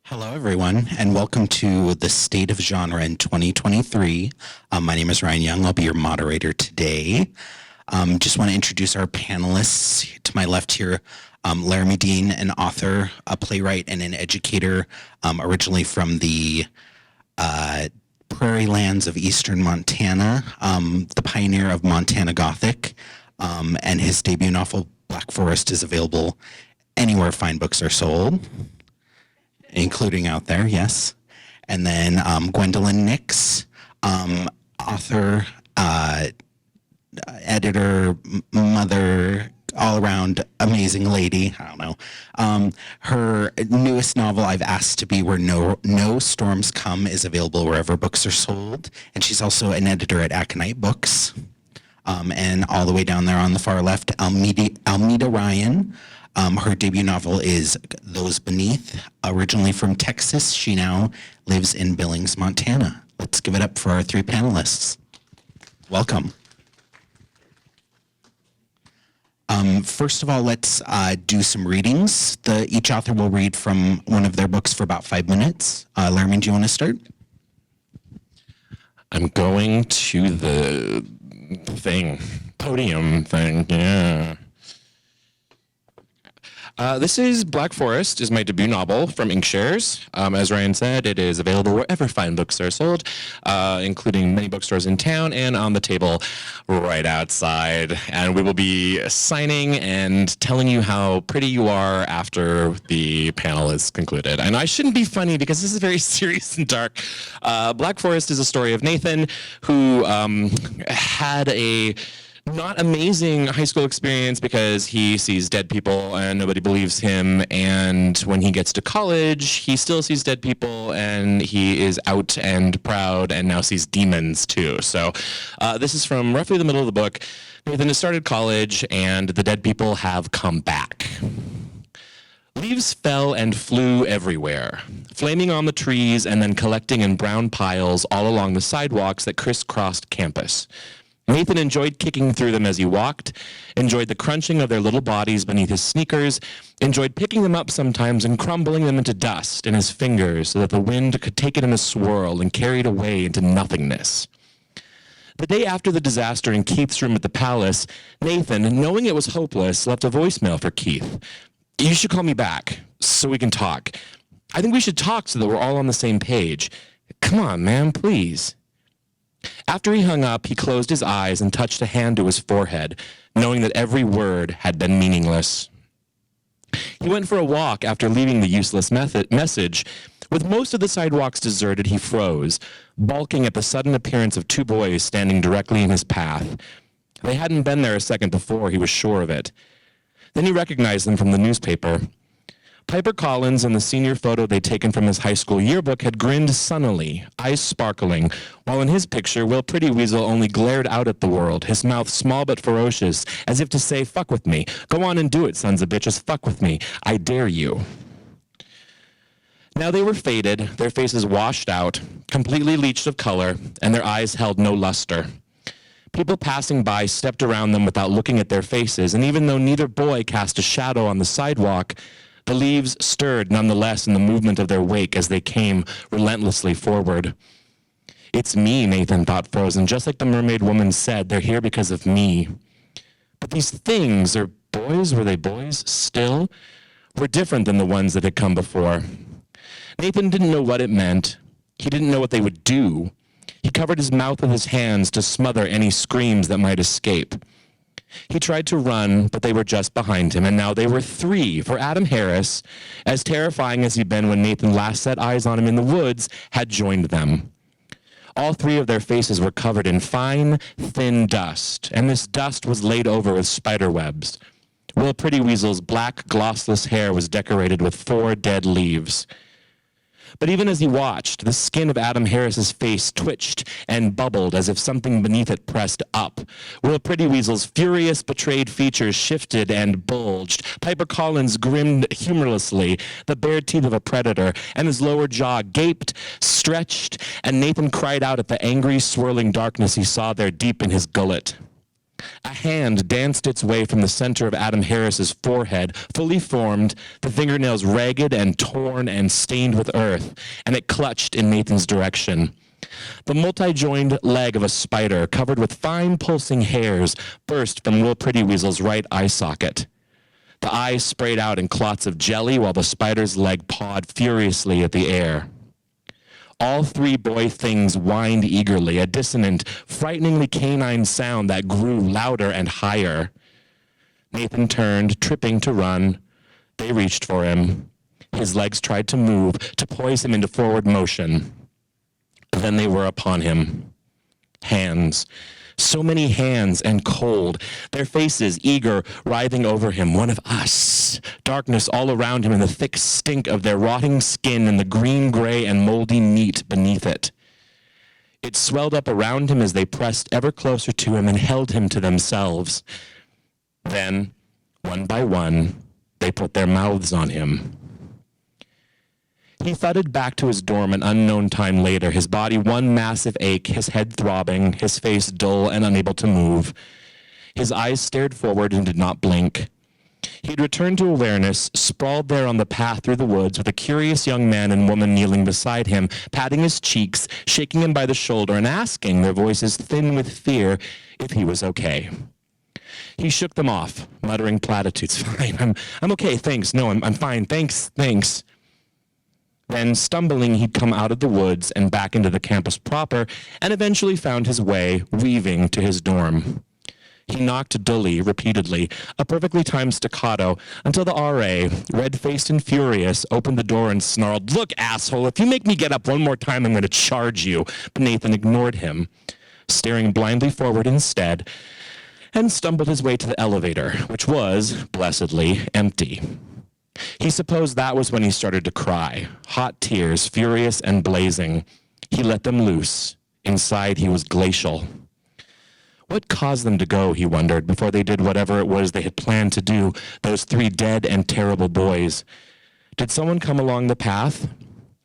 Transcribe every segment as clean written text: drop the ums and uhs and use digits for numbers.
Hello, everyone, and welcome to the State of Genre in 2023. My name is Ryan Young. I'll be your moderator today. Just want to introduce our panelists. To my left here, Laramie Dean, an author, a playwright, and an educator, originally from the prairie lands of eastern Montana, the pioneer of Montana Gothic, and his debut novel, Black Forest, is available anywhere fine books are sold. Including out there, yes. And then Gwendolyn Nix, author, editor, mother, all-around amazing lady. I don't know. Her newest novel, I've Asked to Be Where No Storms Come, is available wherever books are sold. And she's also an editor at Aconite Books. And all the way down there on the far left, Almedia Ryan. Her debut novel is Those Beneath. Originally from Texas, she now lives in Billings, Montana. Let's give it up for our three panelists. Welcome. First of all, let's do some readings. Each author will read from one of their books for about 5 minutes. Laramie, do you want to start? I'm going to the podium thing, yeah. This is Black Forest, is my debut novel from Inkshares. As Ryan said, it is available wherever fine books are sold, including many bookstores in town and on the table right outside. And we will be signing and telling you how pretty you are after the panel is concluded. And I shouldn't be funny because this is very serious and dark. Black Forest is a story of Nathan, who had a not amazing high school experience because he sees dead people and nobody believes him, and when he gets to college he still sees dead people and he is out and proud and now sees demons too. So this is from roughly the middle of the book. Nathan has started college and the dead people have come back. Leaves fell and flew everywhere, flaming on the trees and then collecting in brown piles all along the sidewalks that crisscrossed campus. Nathan enjoyed kicking through them as he walked, enjoyed the crunching of their little bodies beneath his sneakers, enjoyed picking them up sometimes and crumbling them into dust in his fingers so that the wind could take it in a swirl and carry it away into nothingness. The day after the disaster in Keith's room at the palace, Nathan, knowing it was hopeless, left a voicemail for Keith. "You should call me back so we can talk. I think we should talk so that we're all on the same page. Come on, man, please." After he hung up, he closed his eyes and touched a hand to his forehead, knowing that every word had been meaningless. He went for a walk after leaving the useless message. With most of the sidewalks deserted, he froze, balking at the sudden appearance of two boys standing directly in his path. They hadn't been there a second before, he was sure of it. Then he recognized them from the newspaper. Piper Collins, in the senior photo they'd taken from his high school yearbook, had grinned sunnily, eyes sparkling, while in his picture, Will Prettyweasel only glared out at the world, his mouth small but ferocious, as if to say, "Fuck with me. Go on and do it, sons of bitches. Fuck with me. I dare you." Now they were faded, their faces washed out, completely leached of color, and their eyes held no luster. People passing by stepped around them without looking at their faces, and even though neither boy cast a shadow on the sidewalk, the leaves stirred nonetheless in the movement of their wake as they came relentlessly forward. "It's me," Nathan thought, frozen. Just like the mermaid woman said, they're here because of me. But these things, or boys, were they boys still, were different than the ones that had come before. Nathan didn't know what it meant. He didn't know what they would do. He covered his mouth with his hands to smother any screams that might escape. He tried to run, but they were just behind him, and now they were three, for Adam Harris, as terrifying as he'd been when Nathan last set eyes on him in the woods, had joined them. All three of their faces were covered in fine, thin dust, and this dust was laid over with spider webs. Will Prettyweasel's black, glossless hair was decorated with 4 dead leaves. But even as he watched, the skin of Adam Harris's face twitched and bubbled as if something beneath it pressed up. Will Prettyweasel's furious, betrayed features shifted and bulged. Piper Collins grinned humorlessly, the bared teeth of a predator, and his lower jaw gaped, stretched, and Nathan cried out at the angry, swirling darkness he saw there deep in his gullet. A hand danced its way from the center of Adam Harris's forehead, fully formed, the fingernails ragged and torn and stained with earth, and it clutched in Nathan's direction. The multi-joined leg of a spider, covered with fine pulsing hairs, burst from Will Prettyweasel's right eye socket. The eye sprayed out in clots of jelly while the spider's leg pawed furiously at the air. All three boy things whined eagerly, a dissonant, frighteningly canine sound that grew louder and higher. Nathan turned, tripping to run. They reached for him. His legs tried to move, to poise him into forward motion. Then they were upon him. Hands. So many hands, and cold. Their faces, eager, writhing over him. One of us. Darkness all around him and the thick stink of their rotting skin and the green, gray, and moldy meat beneath it. It swelled up around him as they pressed ever closer to him and held him to themselves. Then, one by one, they put their mouths on him. He thudded back to his dorm an unknown time later, his body one massive ache, his head throbbing, his face dull and unable to move. His eyes stared forward and did not blink. He'd returned to awareness, sprawled there on the path through the woods with a curious young man and woman kneeling beside him, patting his cheeks, shaking him by the shoulder, and asking, their voices thin with fear, if he was okay. He shook them off, muttering platitudes. Fine, I'm okay, thanks. No, I'm fine, thanks. Then, stumbling, he'd come out of the woods and back into the campus proper, and eventually found his way, weaving, to his dorm. He knocked dully, repeatedly, a perfectly timed staccato, until the RA, red-faced and furious, opened the door and snarled, "Look, asshole, if you make me get up one more time, I'm going to charge you." But Nathan ignored him, staring blindly forward instead, and stumbled his way to the elevator, which was, blessedly, empty. He supposed that was when he started to cry, hot tears, furious and blazing. He let them loose. Inside, he was glacial. What caused them to go, he wondered, before they did whatever it was they had planned to do, those three dead and terrible boys? Did someone come along the path?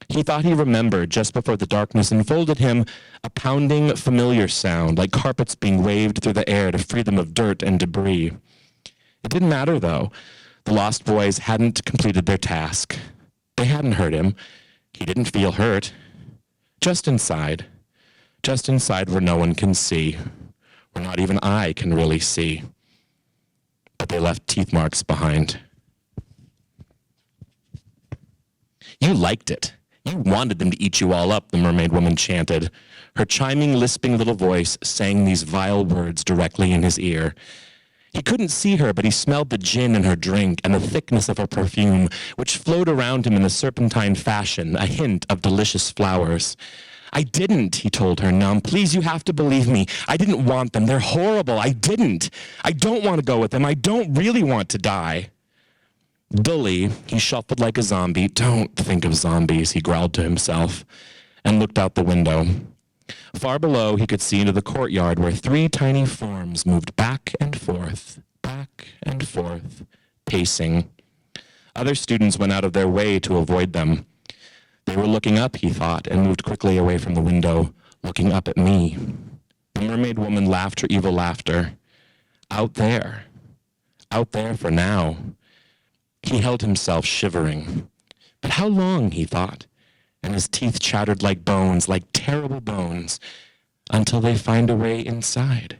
He thought he remembered, just before the darkness enfolded him, a pounding, familiar sound, like carpets being waved through the air to free them of dirt and debris. It didn't matter, though. The lost boys hadn't completed their task. They hadn't hurt him. He didn't feel hurt. Just inside where no one can see, where not even I can really see. But they left teeth marks behind. You liked it. You wanted them to eat you all up, the mermaid woman chanted. Her chiming, lisping little voice sang these vile words directly in his ear. He couldn't see her, but he smelled the gin in her drink and the thickness of her perfume, which flowed around him in a serpentine fashion, a hint of delicious flowers. "I didn't," he told her, numb. "Please, you have to believe me. I didn't want them. They're horrible. I didn't. I don't want to go with them. I don't really want to die." Dully, he shuffled like a zombie. "Don't think of zombies," he growled to himself, and looked out the window. Far below, he could see into the courtyard where three tiny forms moved back and forth, pacing. Other students went out of their way to avoid them. They were looking up, he thought, and moved quickly away from the window, looking up at me. The mermaid woman laughed her evil laughter. Out there for now. He held himself shivering. But how long, he thought, and his teeth chattered like bones, like terrible bones, until they find a way inside.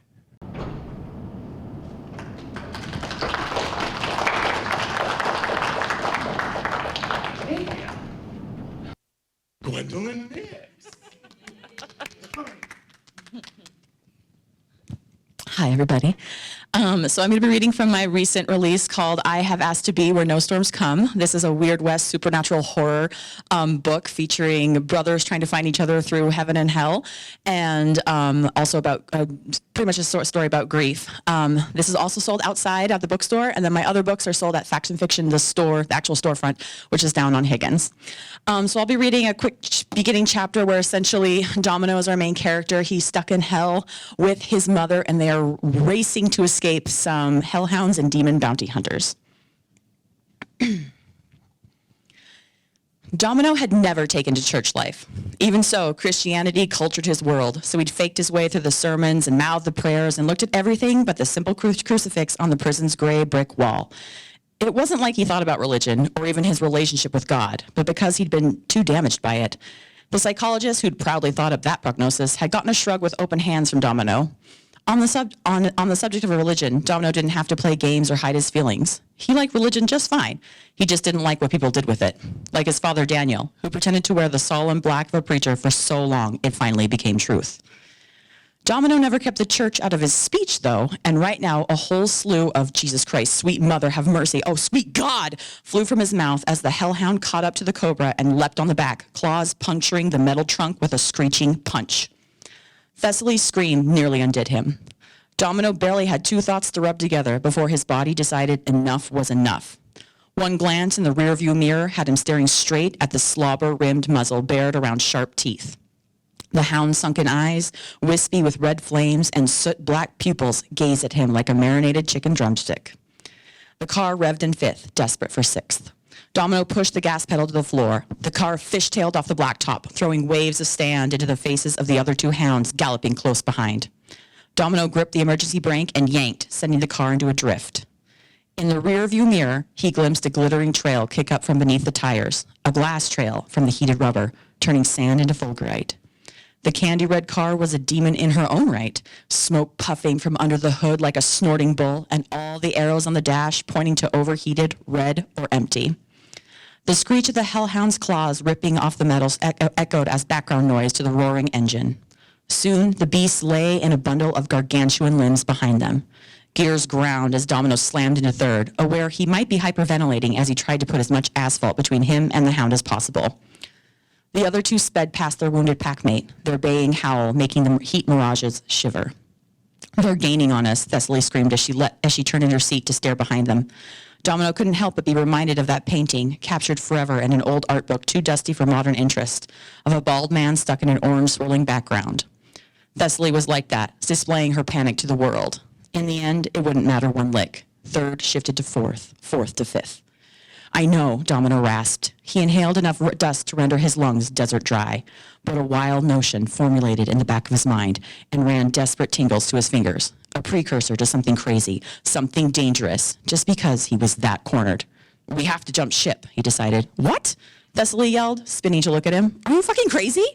Gwendolyn Nix. Hi, everybody. So I'm going to be reading from my recent release called I Have Asked to Be Where No Storms Come. This is a Weird West supernatural horror book featuring brothers trying to find each other through heaven and hell, and also about pretty much a story about grief. This is also sold outside at the bookstore, and then my other books are sold at Faction Fiction, the actual storefront, which is down on Higgins. So I'll be reading a quick beginning chapter where essentially Domino is our main character. He's stuck in hell with his mother, and they are racing to escape some hellhounds and demon bounty hunters. Domino had never taken to church life. Even so, Christianity cultured his world, so he'd faked his way through the sermons and mouthed the prayers and looked at everything but the simple crucifix on the prison's gray brick wall. It wasn't like he thought about religion or even his relationship with God, but because he'd been too damaged by it. The psychologist who'd proudly thought up that prognosis had gotten a shrug with open hands from Domino. On the subject of religion, Domino didn't have to play games or hide his feelings. He liked religion just fine. He just didn't like what people did with it. Like his father Daniel, who pretended to wear the solemn black of a preacher for so long it finally became truth. Domino never kept the church out of his speech, though, and right now a whole slew of Jesus Christ, sweet mother, have mercy, oh, sweet God, flew from his mouth as the hellhound caught up to the cobra and leapt on the back, claws puncturing the metal trunk with a screeching punch. Thessaly's scream nearly undid him. Domino barely had two thoughts to rub together before his body decided enough was enough. One glance in the rearview mirror had him staring straight at the slobber-rimmed muzzle bared around sharp teeth. The hound's sunken eyes, wispy with red flames and soot-black pupils, gazed at him like a marinated chicken drumstick. The car revved in fifth, desperate for sixth. Domino pushed the gas pedal to the floor. The car fishtailed off the blacktop, throwing waves of sand into the faces of the other two hounds galloping close behind. Domino gripped the emergency brake and yanked, sending the car into a drift. In the rearview mirror, he glimpsed a glittering trail kick up from beneath the tires, a glass trail from the heated rubber, turning sand into fulgurite. The candy-red car was a demon in her own right, smoke puffing from under the hood like a snorting bull, and all the arrows on the dash pointing to overheated, red, or empty. The screech of the hellhound's claws ripping off the metals echoed as background noise to the roaring engine. Soon, the beasts lay in a bundle of gargantuan limbs behind them. Gears ground as Domino slammed into third, aware he might be hyperventilating as he tried to put as much asphalt between him and the hound as possible. The other two sped past their wounded packmate, their baying howl making the heat mirages shiver. "They're gaining on us," Thessaly screamed as she turned in her seat to stare behind them. Domino couldn't help but be reminded of that painting, captured forever in an old art book too dusty for modern interest, of a bald man stuck in an orange swirling background. Thessaly was like that, displaying her panic to the world. In the end, it wouldn't matter one lick. Third shifted to fourth, fourth to fifth. "I know," Domino rasped. He inhaled enough dust to render his lungs desert dry, but a wild notion formulated in the back of his mind and ran desperate tingles to his fingers, a precursor to something crazy, something dangerous, just because he was that cornered. "We have to jump ship," he decided. "What?" Thessaly yelled, spinning to look at him. "Are you fucking crazy?"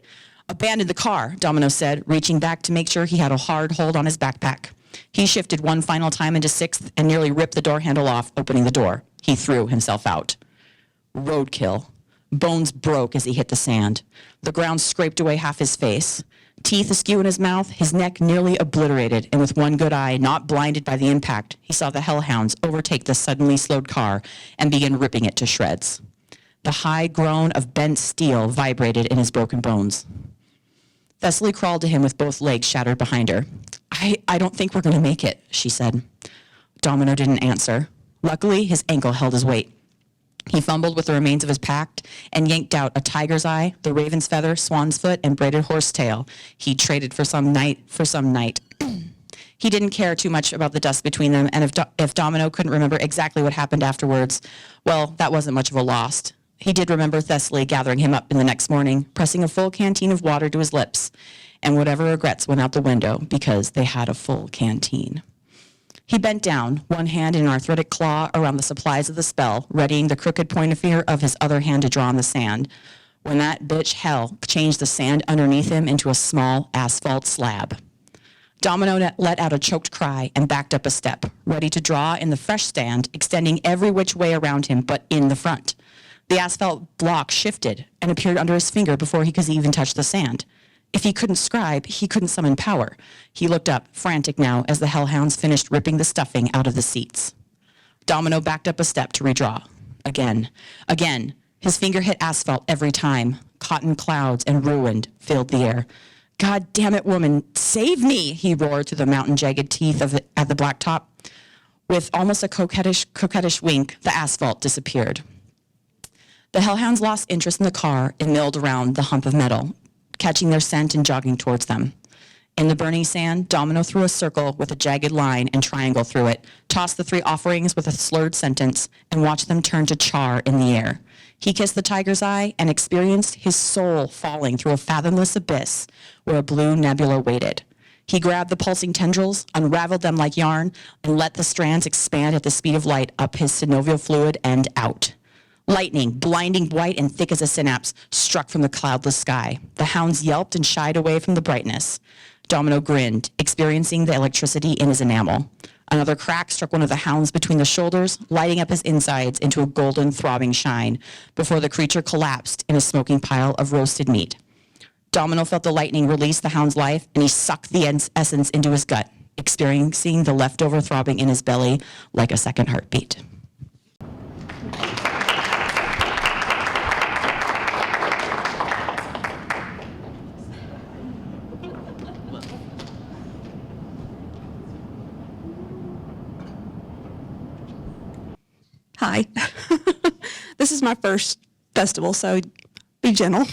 "Abandon the car," Domino said, reaching back to make sure he had a hard hold on his backpack. He shifted one final time into sixth and nearly ripped the door handle off, opening the door. He threw himself out. Roadkill. Bones broke as he hit the sand. The ground scraped away half his face. Teeth askew in his mouth, his neck nearly obliterated, and with one good eye, not blinded by the impact, he saw the hellhounds overtake the suddenly slowed car and begin ripping it to shreds. The high groan of bent steel vibrated in his broken bones. Thessaly crawled to him with both legs shattered behind her. I don't think we're going to make it," she said. Domino didn't answer. Luckily, his ankle held his weight. He fumbled with the remains of his pack and yanked out a tiger's eye, the raven's feather, swan's foot, and braided horse tail he traded for some night. He didn't care too much about the dust between them, and if Domino couldn't remember exactly what happened afterwards, well, that wasn't much of a loss. He did remember Thessaly gathering him up in the next morning, pressing a full canteen of water to his lips, and whatever regrets went out the window because they had a full canteen. He bent down, one hand in an arthritic claw around the supplies of the spell, readying the crooked pointer of his other hand to draw on the sand, when that bitch hell changed the sand underneath him into a small asphalt slab. Domino let out a choked cry and backed up a step, ready to draw in the fresh sand, extending every which way around him but in the front. The asphalt block shifted and appeared under his finger before he could even touch the sand. If he couldn't scribe, he couldn't summon power. He looked up, frantic now, as the hellhounds finished ripping the stuffing out of the seats. Domino backed up a step to redraw. Again. His finger hit asphalt every time. Cotton clouds and ruin filled the air. "God damn it, woman, save me!" he roared through the mountain-jagged teeth at the blacktop. With almost a coquettish wink, the asphalt disappeared. The hellhounds lost interest in the car and milled around the hump of metal, catching their scent and jogging towards them. In the burning sand, Domino threw a circle with a jagged line and triangle through it, tossed the three offerings with a slurred sentence, and watched them turn to char in the air. He kissed the tiger's eye and experienced his soul falling through a fathomless abyss where a blue nebula waited. He grabbed the pulsing tendrils, unraveled them like yarn, and let the strands expand at the speed of light up his synovial fluid and out. Lightning, blinding white and thick as a synapse, struck from the cloudless sky. The hounds yelped and shied away from the brightness. Domino grinned, experiencing the electricity in his enamel. Another crack struck one of the hounds between the shoulders, lighting up his insides into a golden, throbbing shine, before the creature collapsed in a smoking pile of roasted meat. Domino felt the lightning release the hound's life, and he sucked the essence into his gut, experiencing the leftover throbbing in his belly like a second heartbeat. Hi. This is my first festival, so be gentle.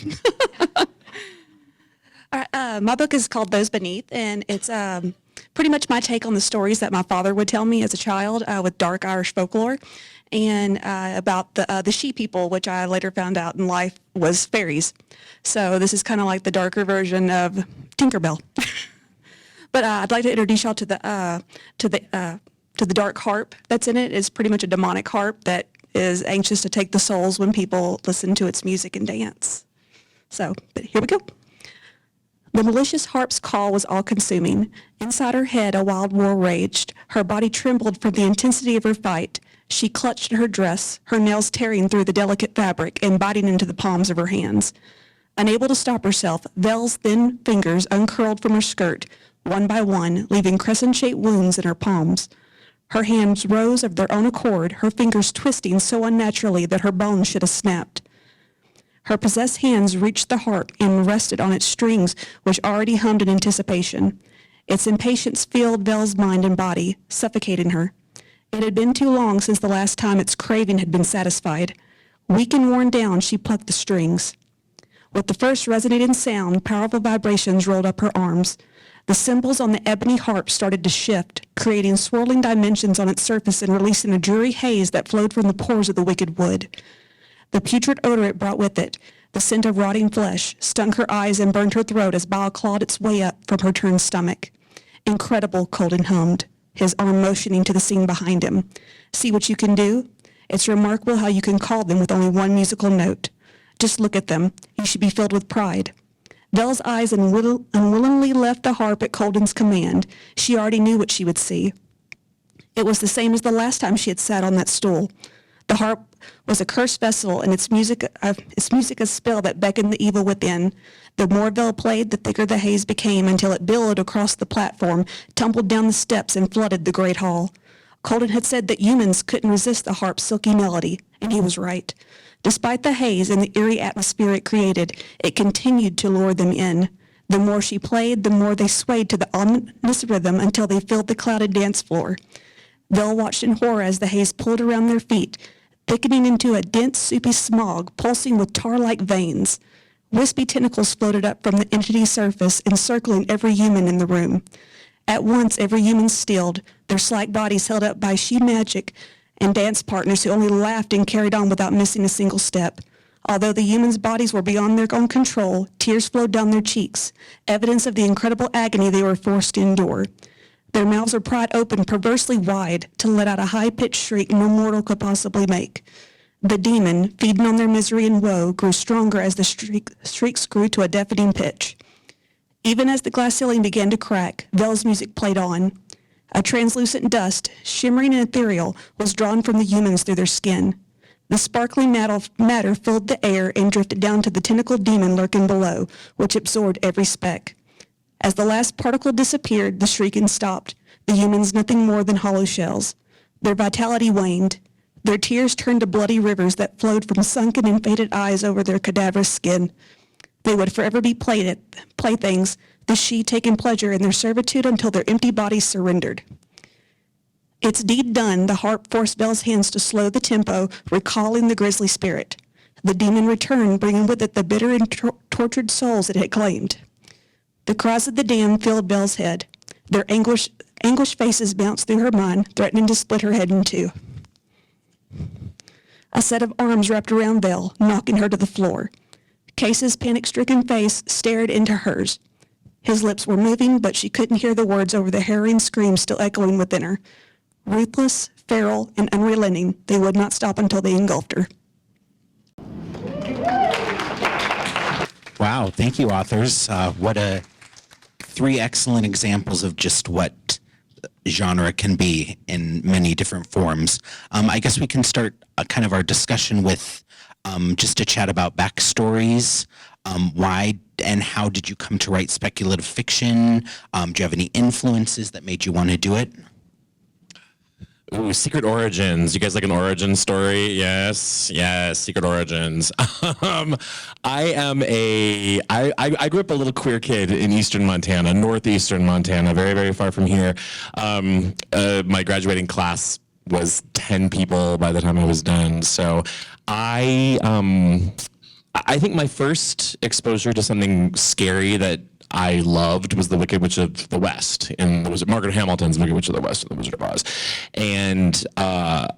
My book is called Those Beneath, and it's pretty much my take on the stories that my father would tell me as a child with dark Irish folklore, and about the she people, which I later found out in life was fairies. So this is kind of like the darker version of Tinkerbell. But I'd like to introduce y'all to the dark harp that's in it. It's pretty much a demonic harp that is anxious to take the souls when people listen to its music and dance. So, but here we go. The malicious harp's call was all-consuming. Inside her head, a wild war raged. Her body trembled from the intensity of her fight. She clutched at her dress, her nails tearing through the delicate fabric and biting into the palms of her hands. Unable to stop herself, Velle's thin fingers uncurled from her skirt, one by one, leaving crescent-shaped wounds in her palms. Her hands rose of their own accord, her fingers twisting so unnaturally that her bones should have snapped. Her possessed hands reached the harp and rested on its strings, which already hummed in anticipation. Its impatience filled Velle's mind and body, suffocating her. It had been too long since the last time its craving had been satisfied. Weak and worn down, she plucked the strings. With the first resonating sound, powerful vibrations rolled up her arms. The cymbals on the ebony harp started to shift, creating swirling dimensions on its surface and releasing a dreary haze that flowed from the pores of the wicked wood. The putrid odor it brought with it, the scent of rotting flesh, stung her eyes and burned her throat as bile clawed its way up from her turned stomach. Incredible, Colden hummed, his arm motioning to the scene behind him. See what you can do? It's remarkable how you can call them with only one musical note. Just look at them. You should be filled with pride. Velle's eyes unwillingly left the harp at Colden's command. She already knew what she would see. It was the same as the last time she had sat on that stool. The harp was a cursed vessel, and its music a spell that beckoned the evil within. The more Velle played, the thicker the haze became, until it billowed across the platform, tumbled down the steps, and flooded the great hall. Colden had said that humans couldn't resist the harp's silky melody, and he was right. Despite the haze and the eerie atmosphere it created, it continued to lure them in. The more she played, the more they swayed to the ominous rhythm until they filled the clouded dance floor. Velle watched in horror as the haze pulled around their feet, thickening into a dense, soupy smog, pulsing with tar-like veins. Wispy tentacles floated up from the entity's surface, encircling every human in the room. At once, every human stilled, their slack bodies held up by she magic and dance partners who only laughed and carried on without missing a single step. Although the humans' bodies were beyond their own control, tears flowed down their cheeks, evidence of the incredible agony they were forced to endure. Their mouths were pried open perversely wide to let out a high-pitched shriek no mortal could possibly make. The demon, feeding on their misery and woe, grew stronger as the shrieks grew to a deafening pitch. Even as the glass ceiling began to crack, Velle's music played on. A translucent dust, shimmering and ethereal, was drawn from the humans through their skin. The sparkling matter filled the air and drifted down to the tentacled demon lurking below, which absorbed every speck. As the last particle disappeared, the shrieking stopped, the humans nothing more than hollow shells. Their vitality waned. Their tears turned to bloody rivers that flowed from sunken and faded eyes over their cadaverous skin. They would forever be playthings, the she taking pleasure in their servitude until their empty bodies surrendered. Its deed done, the harp forced Velle's hands to slow the tempo, recalling the grisly spirit. The demon returned, bringing with it the bitter and tortured souls it had claimed. The cries of the damned filled Velle's head. Their anguished faces bounced through her mind, threatening to split her head in two. A set of arms wrapped around Vel, knocking her to the floor. Case's panic-stricken face stared into hers. His lips were moving, but she couldn't hear the words over the harrowing screams still echoing within her. Ruthless, feral, and unrelenting, they would not stop until they engulfed her. Wow, thank you, authors. What a three excellent examples of just what genre can be in many different forms. I guess we can start kind of our discussion with just a chat about backstories. Why and how did you come to write speculative fiction? Do you have any influences that made you want to do it? Ooh, secret origins. You guys like an origin story? Yes, secret origins. I grew up a little queer kid in eastern Montana, northeastern Montana, very, very far from here. My graduating class was 10 people by the time I was done. So I think my first exposure to something scary that I loved was The Wicked Witch of the West, and was Margaret Hamilton's Wicked Witch of the West and The Wizard of Oz. And I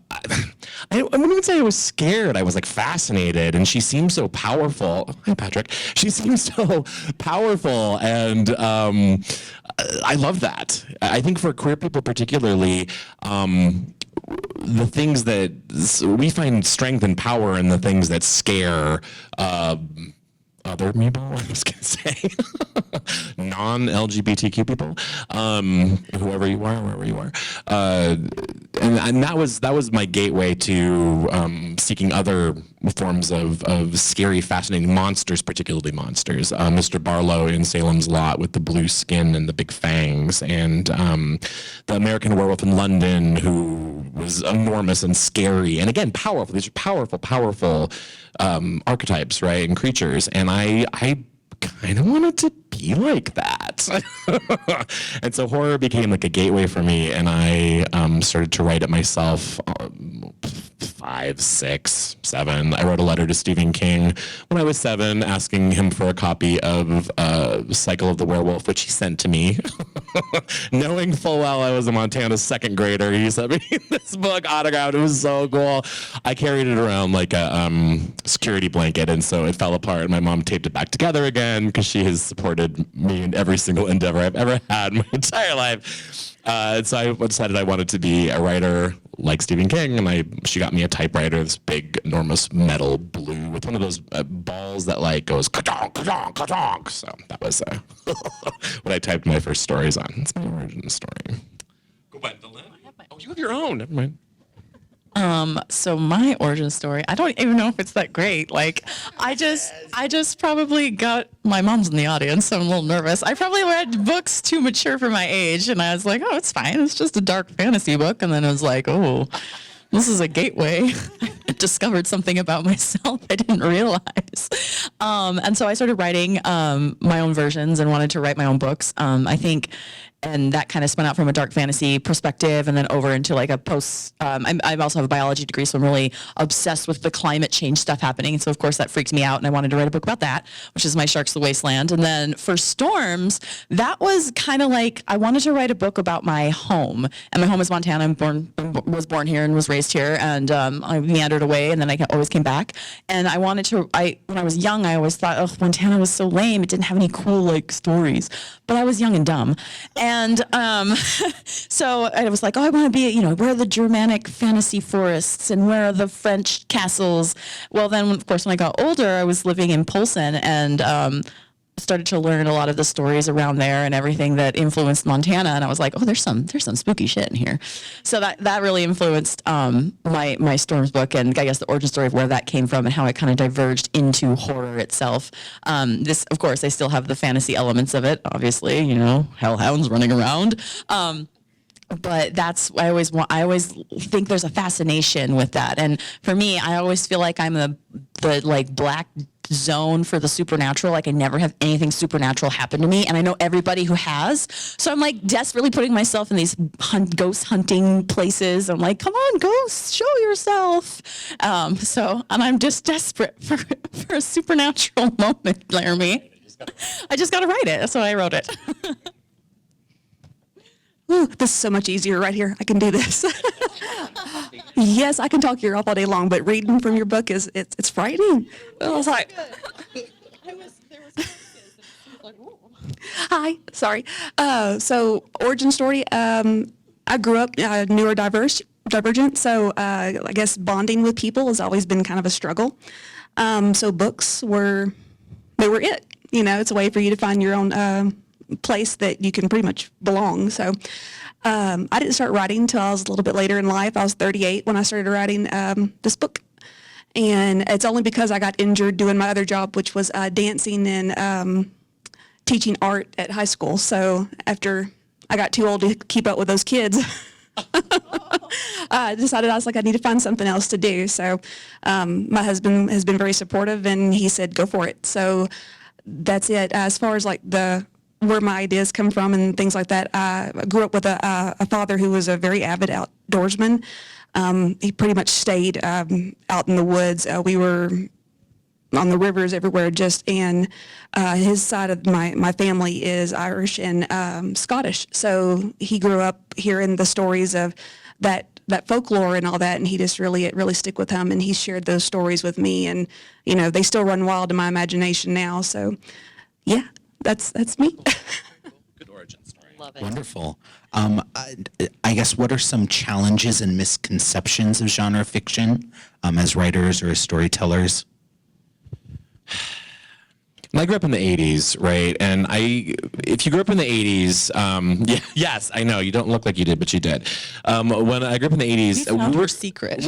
wouldn't even say I was scared. I was like fascinated, and she seemed so powerful. Hi, Patrick. She seemed so powerful, and I love that. I think for queer people particularly, the things that we find strength and power in the things that scare other people, I was going to say, non-LGBTQ people, whoever you are, wherever you are. And that was my gateway to seeking other forms of scary, fascinating monsters, particularly monsters. Mr. Barlow in Salem's Lot with the blue skin and the big fangs, and the American Werewolf in London, who was enormous and scary, and again, powerful. These are powerful archetypes, right, and creatures, and I kind of wanted to be like that. And so horror became like a gateway for me, and I started to write it myself. 5, 6, 7. I wrote a letter to Stephen King when I was 7, asking him for a copy of Cycle of the Werewolf, which he sent to me. Knowing full well I was a Montana second grader, he sent me this book autographed. It was so cool. I carried it around like a security blanket, and so it fell apart. My mom taped it back together again because she has supported me in every single endeavor I've ever had my entire life. So I decided I wanted to be a writer like Stephen King, and she got me a typewriter, this big, enormous metal blue with one of those balls that like goes ka-donk, ka-donk, ka-donk. So that was what I typed my first stories on. It's my origin story. Gwendolyn? Oh, you have your own. Never mind. So my origin story, I don't even know if it's that great. Like, I just probably my mom's in the audience, so I'm a little nervous. I probably read books too mature for my age, and I was like, oh, it's fine. It's just a dark fantasy book. And then I was like, oh, this is a gateway. I discovered something about myself I didn't realize. And so I started writing my own versions and wanted to write my own books. I think, and that kind of spun out from a dark fantasy perspective and then over into like a post, I also have a biology degree, so I'm really obsessed with the climate change stuff happening. And so of course that freaks me out, and I wanted to write a book about that, which is My Sharks the Wasteland. And then for Storms, that was kind of like, I wanted to write a book about my home. And my home is Montana. Was born here and was raised here, and I meandered away, and then I always came back. And I wanted to, when I was young, I always thought, oh, Montana was so lame. It didn't have any cool like stories. But I was young and dumb. And so I was like, oh, I want to be, where are the Germanic fantasy forests and where are the French castles? Well, then, of course, when I got older, I was living in Polson and started to learn a lot of the stories around there and everything that influenced Montana. And I was like, oh, there's some spooky shit in here. So that really influenced my Storms book, and I guess the origin story of where that came from and how it kind of diverged into horror itself. This, of course, I still have the fantasy elements of it, obviously, hellhounds running around. But that's, I always think there's a fascination with that. And for me, I always feel like I'm the like black zone for the supernatural. Like I never have anything supernatural happen to me, and I know everybody who has. So I'm like desperately putting myself in these ghost hunting places. I'm like, come on, ghosts, show yourself. And I'm just desperate for a supernatural moment, Laramie. I just got to write it. So I wrote it. Ooh, this is so much easier right here. I can do this. Yes, I can talk your ear off all day long, but reading from your book it's frightening. I was like, hi, sorry. So origin story. I grew up neurodivergent, so I guess bonding with people has always been kind of a struggle. So books were it. You know, it's a way for you to find your own place that you can pretty much belong. So I didn't start writing until I was a little bit later in life. I was 38 when I started writing this book. And it's only because I got injured doing my other job, which was dancing and teaching art at high school. So after I got too old to keep up with those kids, I decided I need to find something else to do. So my husband has been very supportive, and he said, go for it. So that's it. As far as like where my ideas come from and things like that, I grew up with a father who was a very avid outdoorsman. He pretty much stayed out in the woods. We were on the rivers everywhere, and his side of my family is Irish and Scottish. So he grew up hearing the stories of that folklore and all that, and it really stick with him, and he shared those stories with me, and you know, they still run wild in my imagination now. So yeah, that's me. Good origin story. Love it. Wonderful. I guess, what are some challenges and misconceptions of genre fiction as writers or as storytellers? I grew up in the 80s, right? And if you grew up in the 80s, yes, I know, you don't look like you did, but you did. When I grew up in the 80s, We found her secret.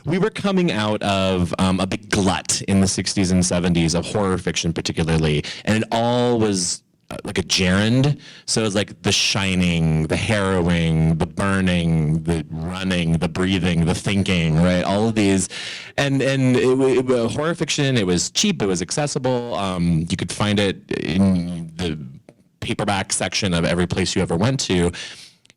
we were coming out of a big glut in the 60s and 70s of horror fiction particularly, and it all was like a gerund. So it was like The Shining, the harrowing, the burning, the running, the breathing, the thinking, right? All of these. And horror fiction, it was cheap, it was accessible. You could find it in the paperback section of every place you ever went to.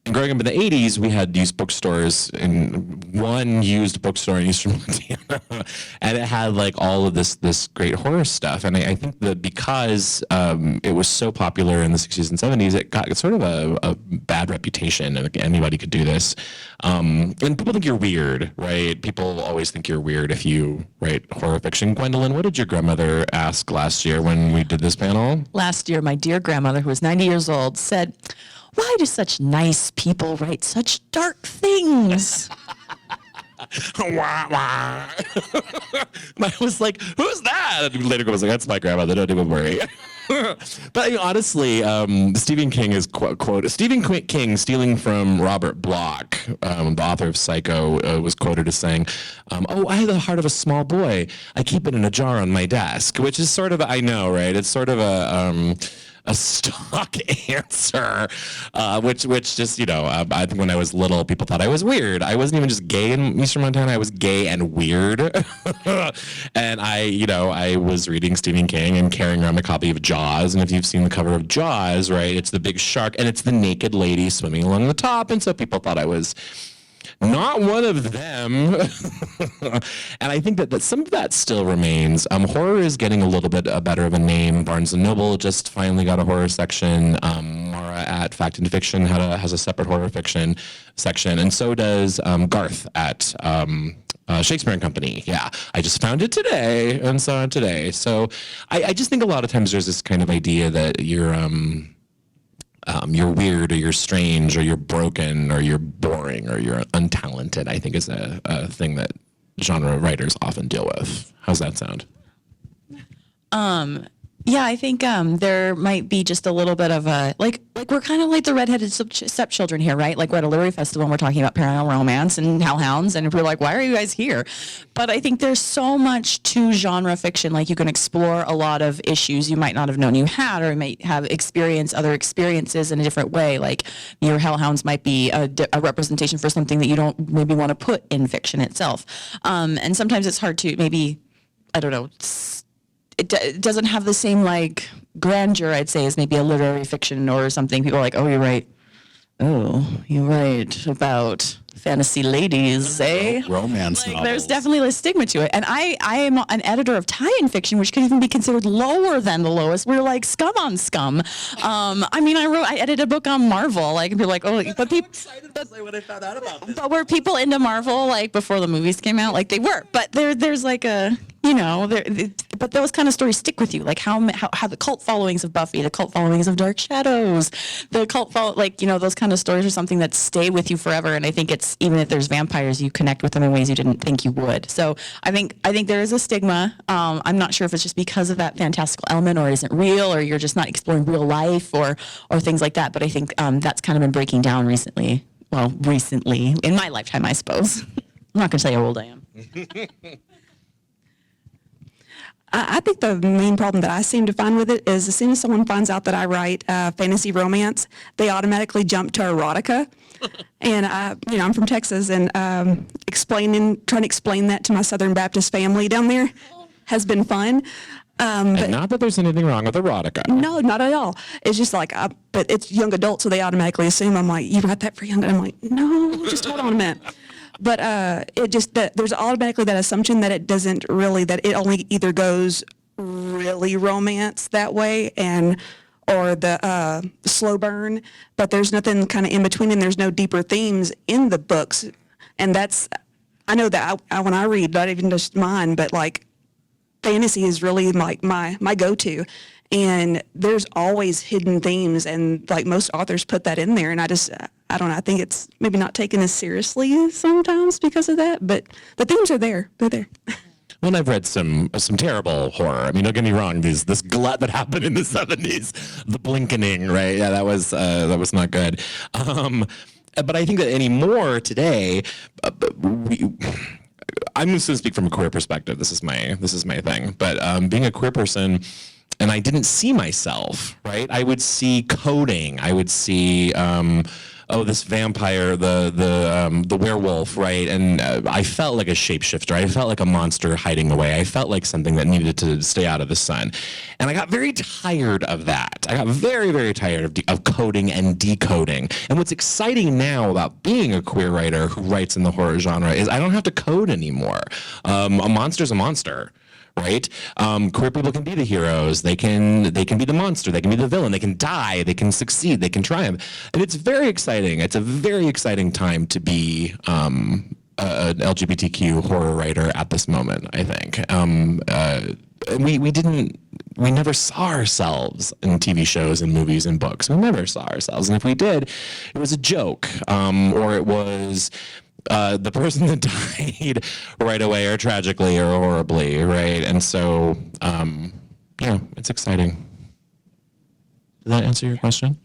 And growing up in the 80s, we had used bookstores, and one used bookstore in Eastern Montana, and it had like all of this great horror stuff. And I think that because it was so popular in the 60s and 70s, it got sort of a bad reputation, and like, anybody could do this. And people think you're weird, right? People always think you're weird if you write horror fiction. Gwendolyn, what did your grandmother ask last year when we did this panel? Last year, my dear grandmother, who was 90 years old, said, why do such nice people write such dark things? Wah, wah. I was like, who's that? And later was like, that's my grandmother, don't even worry. But honestly, Stephen King is quoted. Stephen King, stealing from Robert Bloch, the author of Psycho, was quoted as saying, "Oh, I have the heart of a small boy. I keep it in a jar on my desk," which is sort of, I know, right? It's sort of a stock answer, which just, you know, I think when I was little, people thought I was weird. I wasn't even just gay in Eastern Montana, I was gay and weird. And I was reading Stephen King and carrying around a copy of Jaws, and if you've seen the cover of Jaws, right, it's the big shark, and it's the naked lady swimming along the top, and so people thought I was not one of them. And I think that some of that still remains. Horror is getting a little bit better of a name. Barnes & Noble just finally got a horror section. Mara at Fact and Fiction has a separate horror fiction section, and so does Garth at Shakespeare and Company. Yeah, I just found it today and saw it today. So I just think a lot of times there's this kind of idea that you're weird, or you're strange, or you're broken, or you're boring, or you're untalented, I think is a thing that genre writers often deal with. How's that sound? Yeah, I think there might be just a little bit of a, like we're kind of like the redheaded stepchildren here, right? Like we're at a literary festival and we're talking about paranormal romance and hellhounds, and we're like, why are you guys here? But I think there's so much to genre fiction. Like you can explore a lot of issues you might not have known you had, or you might have other experiences in a different way. Like your hellhounds might be a representation for something that you don't maybe want to put in fiction itself. And sometimes it's hard to maybe, I don't know, it doesn't have the same like grandeur, I'd say, as maybe a literary fiction or something. People are like, oh, you write about fantasy ladies, eh? Romance Like, novels. there's definitely a stigma to it. And I am an editor of tie-in fiction, which could even be considered lower than the lowest. We're like scum on scum. I mean, I edited a book on Marvel. Like, and people are like, oh, but people, when I found out about this. but were people into Marvel like before the movies came out? Like they were, but there's like a, but those kind of stories stick with you. Like how the cult followings of Buffy, the cult followings of Dark Shadows, the cult those kind of stories are something that stay with you forever. And I think it's, even if there's vampires, you connect with them in ways you didn't think you would. So I think there is a stigma. I'm not sure if it's just because of that fantastical element, or it isn't real, or you're just not exploring real life, or things like that. But I think that's kind of been breaking down recently. Well, recently in my lifetime, I suppose. I'm not going to tell you how old I am. I think the main problem that I seem to find with it is as soon as someone finds out that I write fantasy romance, they automatically jump to erotica. And I'm from Texas, and trying to explain that to my Southern Baptist family down there has been fun. And not that there's anything wrong with erotica. No, not at all. It's just like, but it's young adults, so they automatically assume I'm like, you write that for young? I'm like, no, just hold on a minute. But there's automatically that assumption that it doesn't really, that it only either goes really romance that way or the slow burn, but there's nothing kind of in between, and there's no deeper themes in the books. And I know that when I read, not even just mine, but like fantasy is really like my go-to. And there's always hidden themes, and like most authors put that in there, and I don't know, I think it's maybe not taken as seriously sometimes because of that, but the themes are there. They're there. Well, and I've read some terrible horror. I mean, don't get me wrong. This glut that happened in the 70s, the blinkening, right? Yeah, that was not good. But I think that anymore today, I'm just going to speak from a queer perspective. This is my thing. But being a queer person, and I didn't see myself, right? I would see coding. I would see, this vampire, the werewolf, right? And I felt like a shapeshifter. I felt like a monster hiding away. I felt like something that needed to stay out of the sun. And I got very tired of that. I got very, very tired of coding and decoding. And what's exciting now about being a queer writer who writes in the horror genre is I don't have to code anymore. A monster's a monster. Right? Queer people can be the heroes. They can be the monster. They can be the villain. They can die. They can succeed. They can triumph. And it's very exciting. It's a very exciting time to be an LGBTQ horror writer at this moment, I think. We never saw ourselves in TV shows and movies and books. We never saw ourselves. And if we did, it was a joke, or it was the person that died right away, or tragically, or horribly, right? And so, it's exciting. Did that answer your question?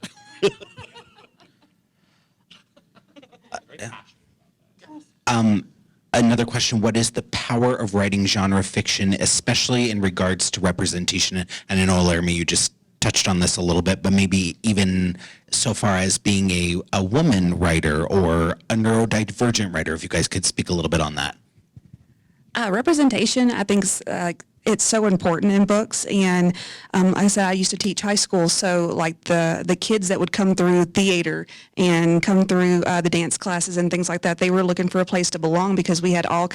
Another question, what is the power of writing genre fiction, especially in regards to representation? And I know, Laramie, you just touched on this a little bit, but maybe even so far as being a woman writer or a neurodivergent writer, if you guys could speak a little bit on that. Representation, I think, it's so important in books. And like I said, I used to teach high school, so like the kids that would come through theater and come through the dance classes and things like that, they were looking for a place to belong because we had all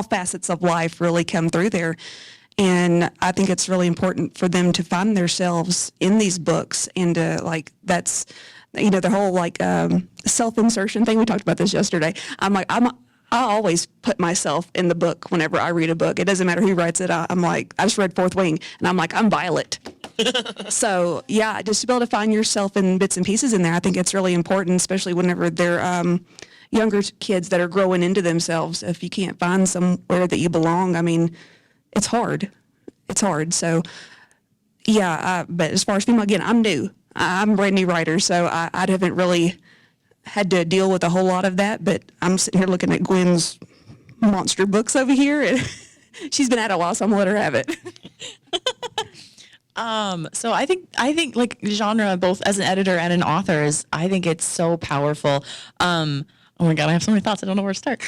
facets of life really come through there. And I think it's really important for them to find themselves in these books, and that's, the whole self-insertion thing. We talked about this yesterday. I always put myself in the book whenever I read a book. It doesn't matter who writes it. I'm like, I just read Fourth Wing, and I'm like, I'm Violet. So yeah, just to be able to find yourself in bits and pieces in there, I think it's really important, especially whenever they're younger kids that are growing into themselves. If you can't find somewhere that you belong, I mean, it's hard. It's hard. So, yeah, but as far as female, again, I'm new. I'm a brand new writer, so I haven't really had to deal with a whole lot of that. But I'm sitting here looking at Gwen's monster books over here, and she's been at it a while, so I'm going to let her have it. So I think like genre, both as an editor and an author, I think it's so powerful. Oh my God, I have so many thoughts. I don't know where to start.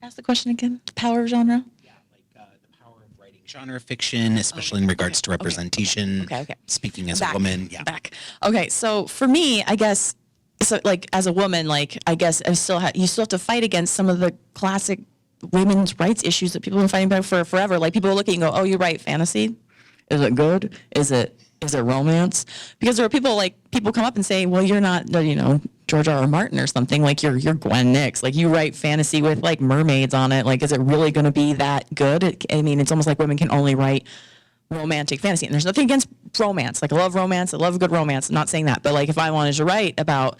Ask the question again. The power of genre? Yeah, the power of writing genre fiction, especially in regards to representation. Okay. Speaking as a woman. Yeah. Back. Okay, so for me, I guess so like as a woman, like I guess you still have to fight against some of the classic women's rights issues that people have been fighting about for forever. Like people are looking and go, oh, you write fantasy? Is it good? Is it romance? Because there are people come up and say, well, you're not, George R. R. Martin or something. Like you're Gwen Nix. Like you write fantasy with like mermaids on it. Like, is it really going to be that good? It's almost like women can only write romantic fantasy. And there's nothing against romance. Like I love romance. I love a good romance. I'm not saying that. But like if I wanted to write about,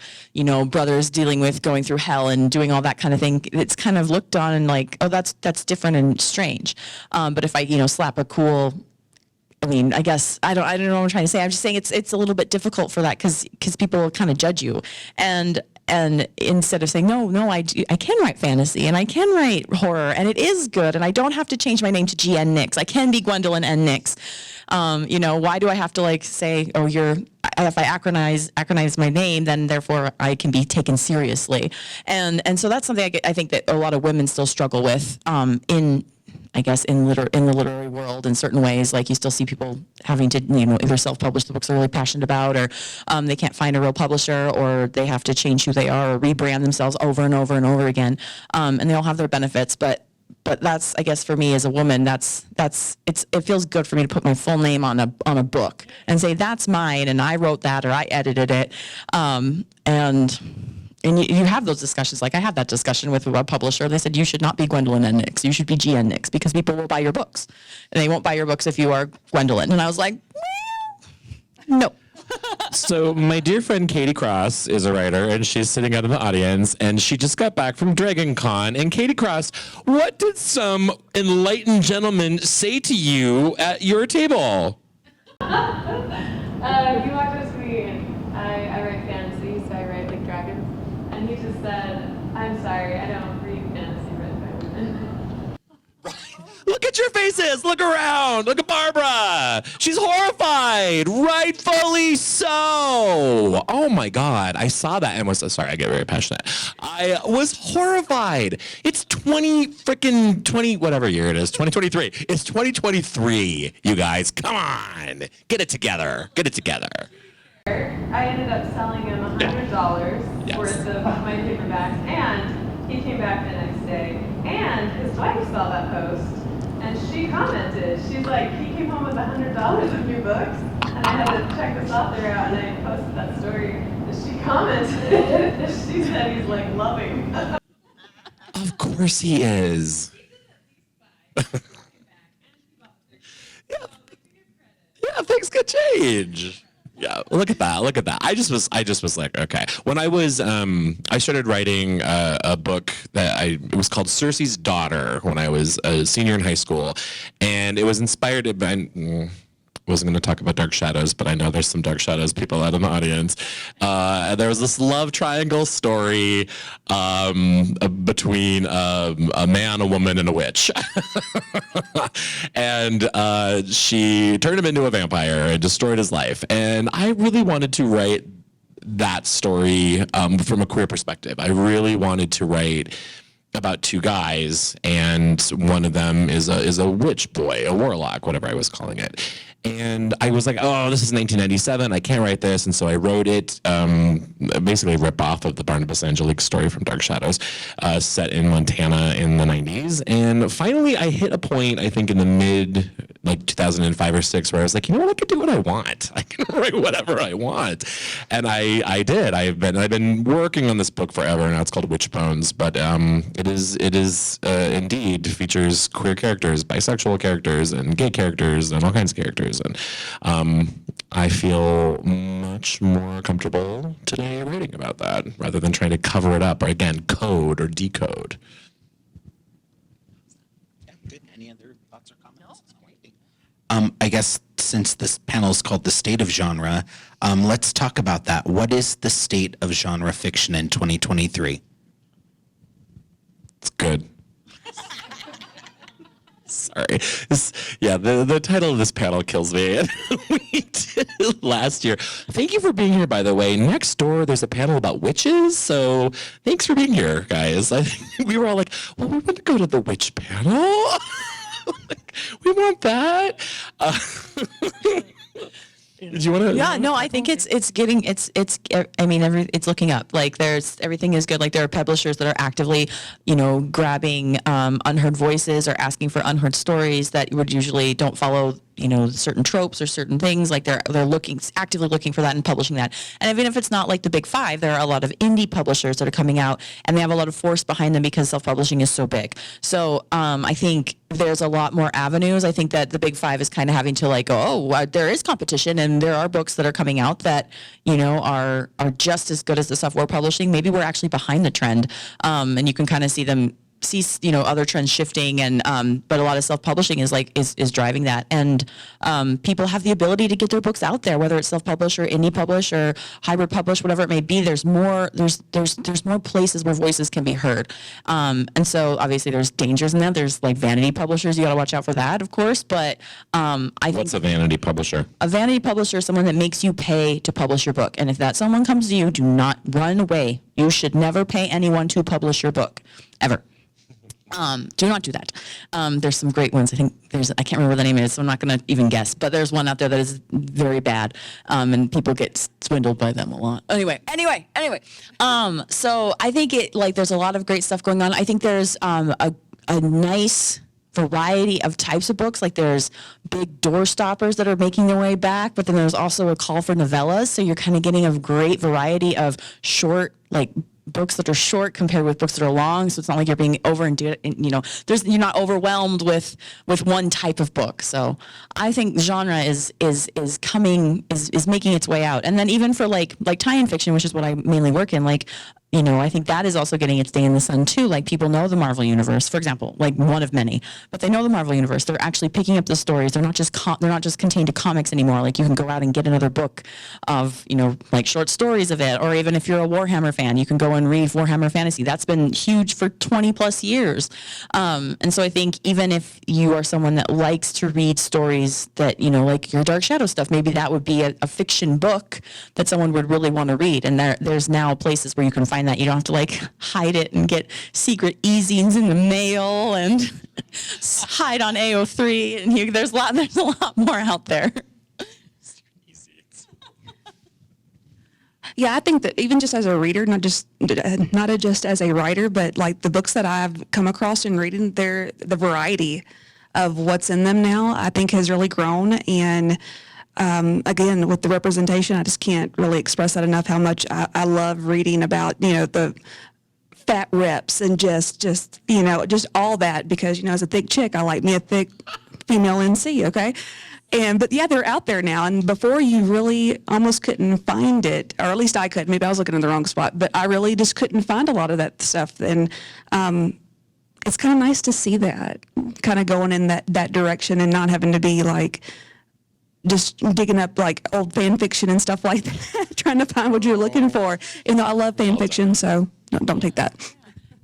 brothers dealing with going through hell and doing all that kind of thing, it's kind of looked on and like, oh, that's different and strange. But if I, slap a cool, I guess I don't know what I'm trying to say. I'm just saying it's a little bit difficult for that because people kind of judge you. And instead of saying, no, I can write fantasy and I can write horror and it is good and I don't have to change my name to G.N. Nix. I can be Gwendolyn N. Nix. Why do I have to like say, oh, if I acronize my name, then therefore I can be taken seriously. And so that's something I think that a lot of women still struggle with in the literary world in certain ways. Like you still see people having to, either self-publish the books they're really passionate about, or they can't find a real publisher, or they have to change who they are or rebrand themselves over and over and over again. And they all have their benefits, but that's, I guess, for me as a woman, it feels good for me to put my full name on a book and say that's mine and I wrote that or I edited it. And you have those discussions. Like I had that discussion with a publisher. They said, you should not be Gwendolyn N. Nix. You should be G.N. Nix because people will buy your books. And they won't buy your books if you are Gwendolyn. And I was like, well, no. So my dear friend Katie Cross is a writer, and she's sitting out in the audience, and she just got back from Dragon Con. And Katie Cross, what did some enlightened gentleman say to you at your table? He walked up to me, and I write fantasy, so I write like dragons. And he just said, I'm sorry, I don't read fantasy written by women. Look at your faces. Look around. Look at Barbara. She's horrified. Rightfully so. Oh my God. I saw that and was so sorry. I get very passionate. I was horrified. It's 20 whatever year it is. 2023. It's 2023. You guys, come on. Get it together. Get it together. I ended up selling him $100 Yes. worth of my paperbacks, and he came back the next day, and his wife saw that post, and she commented. She's like, he came home with $100 of new books, and I had to check this author out, and I posted that story, and she commented, she said he's like loving. Of course he is. Yeah, things could change. Yeah, look at that. Look at that. I just was like, okay. When I was, I started writing a book it was called Cersei's Daughter when I was a senior in high school. And it was inspired by, wasn't going to talk about Dark Shadows, but I know there's some Dark Shadows people out in the audience. There was this love triangle story between a man, a woman, and a witch. And she turned him into a vampire and destroyed his life. And I really wanted to write that story from a queer perspective. I really wanted to write about two guys, and one of them is a witch boy, a warlock, whatever I was calling it. And I was like, oh, this is 1997. I can't write this. And so I wrote it, basically a rip-off of the Barnabas Angelique story from Dark Shadows, set in Montana in the 90s. And finally, I hit a point, I think, in the mid, 2005 or 6, where I was like, you know what? I can do what I want. I can write whatever I want. And I did. I've been working on this book forever. Now it's called Witch Bones. But it is indeed features queer characters, bisexual characters, and gay characters, and all kinds of characters. And I feel much more comfortable today writing about that rather than trying to cover it up or, again, code or decode. Yeah, good. Any other thoughts or comments? I guess since this panel is called The State of Genre, let's talk about that. What is the state of genre fiction in 2023? It's good. Sorry. The title of this panel kills me. We did last year. Thank you for being here, by the way. Next door, there's a panel about witches, so thanks for being here, guys. I think we were all like, well, we want to go to the witch panel. We want that. Do you want to? Yeah, no, I think it's I mean, it's looking up. Like everything is good. Like there are publishers that are actively, grabbing unheard voices or asking for unheard stories that would usually don't follow, certain tropes or certain things. Like they're actively looking for that and publishing that. And even if it's not like the big five, there are a lot of indie publishers that are coming out and they have a lot of force behind them because self-publishing is so big. So I think there's a lot more avenues. I think that the big five is kind of having to like go, there is competition and there are books that are coming out that, are just as good as the stuff we're publishing. Maybe we're actually behind the trend. And you can kind of see other trends shifting, and but a lot of self-publishing is driving that, and people have the ability to get their books out there, whether it's self-published or indie published or hybrid published, whatever it may be. There's more places where voices can be heard, and so obviously there's dangers in that. There's like vanity publishers, you got to watch out for that, of course. But I think What's a vanity publisher? a vanity publisher is someone that makes you pay to publish your book, and if that someone comes to you, do not run away. You should never pay anyone to publish your book, ever. Do not do that. There's some great ones. I can't remember what the name is, so I'm not going to even guess. But there's one out there that is very bad, and people get swindled by them a lot. Anyway. So I think there's a lot of great stuff going on. I think there's a nice variety of types of books. Like there's big door stoppers that are making their way back, but then there's also a call for novellas. So you're kind of getting a great variety of short, books that are short compared with books that are long, so it's not like you're being you're not overwhelmed with one type of book. So I think genre is making its way out, and then even for like tie-in fiction, which is what I mainly work in, I think that is also getting its day in the sun too. Like people know the Marvel universe, for example, like one of many, but they know the Marvel universe. They're actually picking up the stories. They're not just contained to comics anymore. Like you can go out and get another book of short stories of it, or even if you're a Warhammer fan, you can go and read Warhammer Fantasy. That's been huge for 20 plus years. And so I think even if you are someone that likes to read stories that like your Dark Shadow stuff, maybe that would be a fiction book that someone would really want to read. And there's now places where you can find that. You don't have to hide it and get secret e-zines in the mail and hide on AO3. And there's a lot more out there. Yeah, I think that even just as a reader, not just as a writer, but like the books that I've come across in reading, the variety of what's in them now, I think has really grown. And again, with the representation, I just can't really express that enough, how much I love reading about, the fat reps and just all that, because, as a thick chick, I like me a thick female NC, okay? But yeah, they're out there now. And before, you really almost couldn't find it, or at least I couldn't. Maybe I was looking in the wrong spot, but I really just couldn't find a lot of that stuff. And it's kind of nice to see that kind of going in that direction, and not having to be just digging up old fan fiction and stuff like that, trying to find what you're looking for. And I love fan fiction, so don't take that.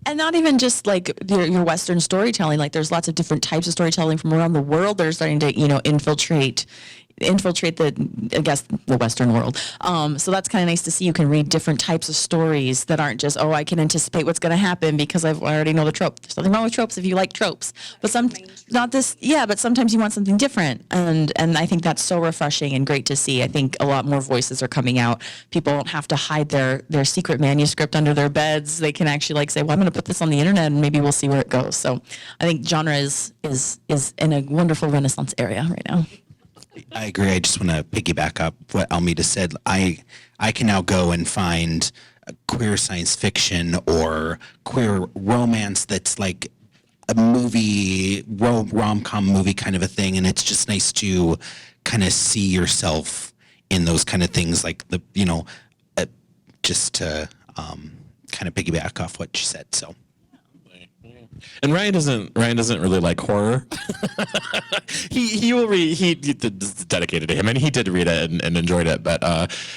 And not even just your Western storytelling. There's lots of different types of storytelling from around the world that are starting to infiltrate the Western world. So that's kind of nice to see. You can read different types of stories that aren't just, I can anticipate what's going to happen because I already know the trope. There's nothing wrong with tropes if you like tropes, but but sometimes you want something different. And I think that's so refreshing and great to see. I think a lot more voices are coming out. People don't have to hide their secret manuscript under their beds. They can actually say, well, I'm going to put this on the internet and maybe we'll see where it goes. So I think genre is in a wonderful renaissance area right now. I agree. I just want to piggyback up what Almedia said. I can now go and find queer science fiction or queer romance that's like a movie, rom-com movie kind of a thing, and it's just nice to kind of see yourself in those kind of things, just to kind of piggyback off what you said. So. And Ryan doesn't really like horror. he will read. It's dedicated to him, and he did read it and enjoyed it. But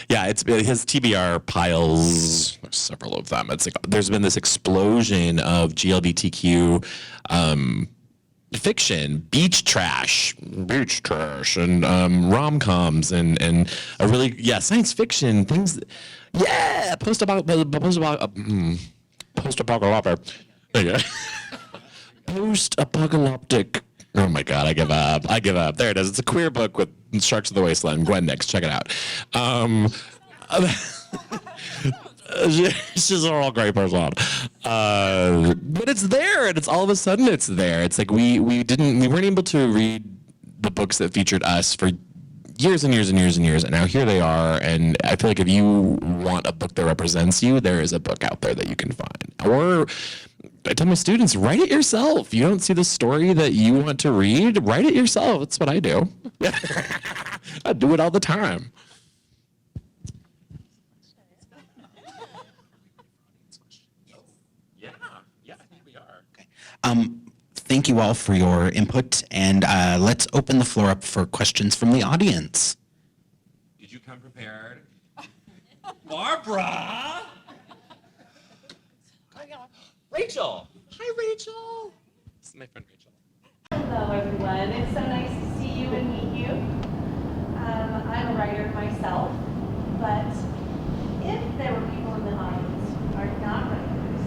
it's his TBR piles. There's several of them. It's there's been this explosion of GLBTQ fiction, beach trash, and rom-coms, and a really science fiction things. Post-apocalyptic Oh my God, I give up. I give up. There it is. It's a queer book with Sharks of the Wasteland. Gwen Nix, check it out. She's a real great person. But it's there, and it's all of a sudden it's there. It's like we weren't able to read the books that featured us for years and years and years and years, and now here they are. And I feel like if you want a book that represents you, there is a book out there that you can find. Or I tell my students, write it yourself. You don't see the story that you want to read, write it yourself. That's what I do. I do it all the time. Yeah, I think we are. Thank you all for your input, and let's open the floor up for questions from the audience. Did you come prepared? Barbara! Rachel! Hi, Rachel! This is my friend Rachel. Hello, everyone. It's so nice to see you and meet you. I'm a writer myself, but if there were people in the audience who are not writers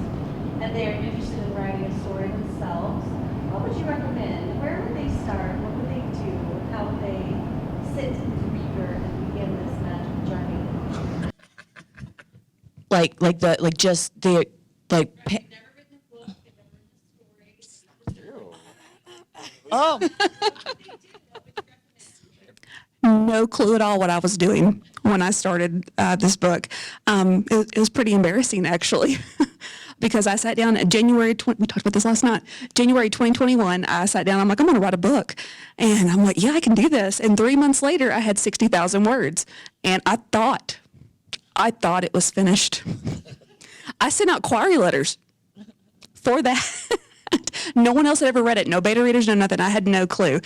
and they are interested in writing a story themselves, what would you recommend? Where would they start? What would they do? How would they sit with the reader and begin this magical journey? Oh, No clue at all what I was doing when I started this book. It was pretty embarrassing, actually, because I sat down at we talked about this last night, January 2021, I sat down, I'm like, I'm going to write a book. And I'm like, yeah, I can do this. And 3 months later, I had 60,000 words. And I thought it was finished. I sent out query letters for that. No one else had ever read it. No beta readers, no nothing. I had no clue.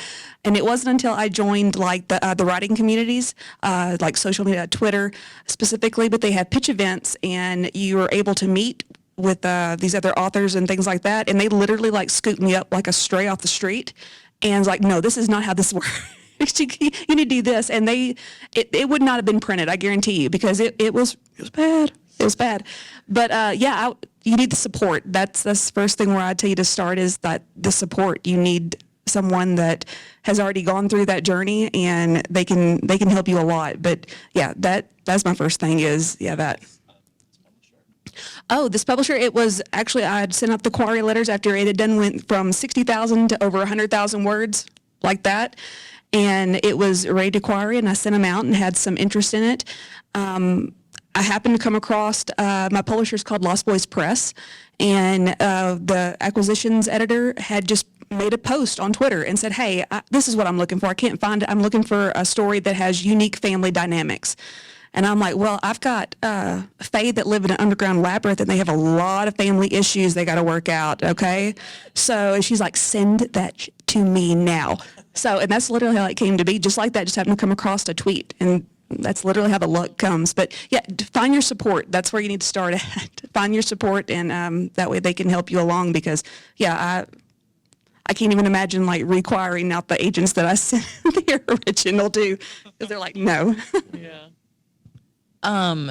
And it wasn't until I joined like the writing communities, like social media, Twitter specifically, but they have pitch events and you were able to meet with these other authors and things like that. And they literally like scooped me up like a stray off the street and was like, no, this is not how this works. You need to do this. And it would not have been printed, I guarantee you, because it was bad. It was bad. But you need the support. That's the first thing where I'd tell you to start is that the support. You need someone that has already gone through that journey and they can help you a lot. But yeah, that's my first thing is that. Oh, this publisher, it was actually, I had sent out the query letters after it had done went from 60,000 to over 100,000 words like that. And it was ready to query and I sent them out and had some interest in it. I happened to come across, my publisher is called Lost Boys Press, and the acquisitions editor had just made a post on Twitter and said, hey, this is what I'm looking for. I can't find it. I'm looking for a story that has unique family dynamics. And I'm like, well, I've got Faye that live in an underground labyrinth, and they have a lot of family issues they got to work out, okay? So she's like, send that to me now. So, and that's literally how it came to be, just like that, just happened to come across a tweet, and that's literally how the luck comes. But yeah, find your support. That's where you need to start at. Find your support, and that way they can help you along because, yeah, I can't even imagine like requiring out the agents that I sent the original to because they're like, no. yeah.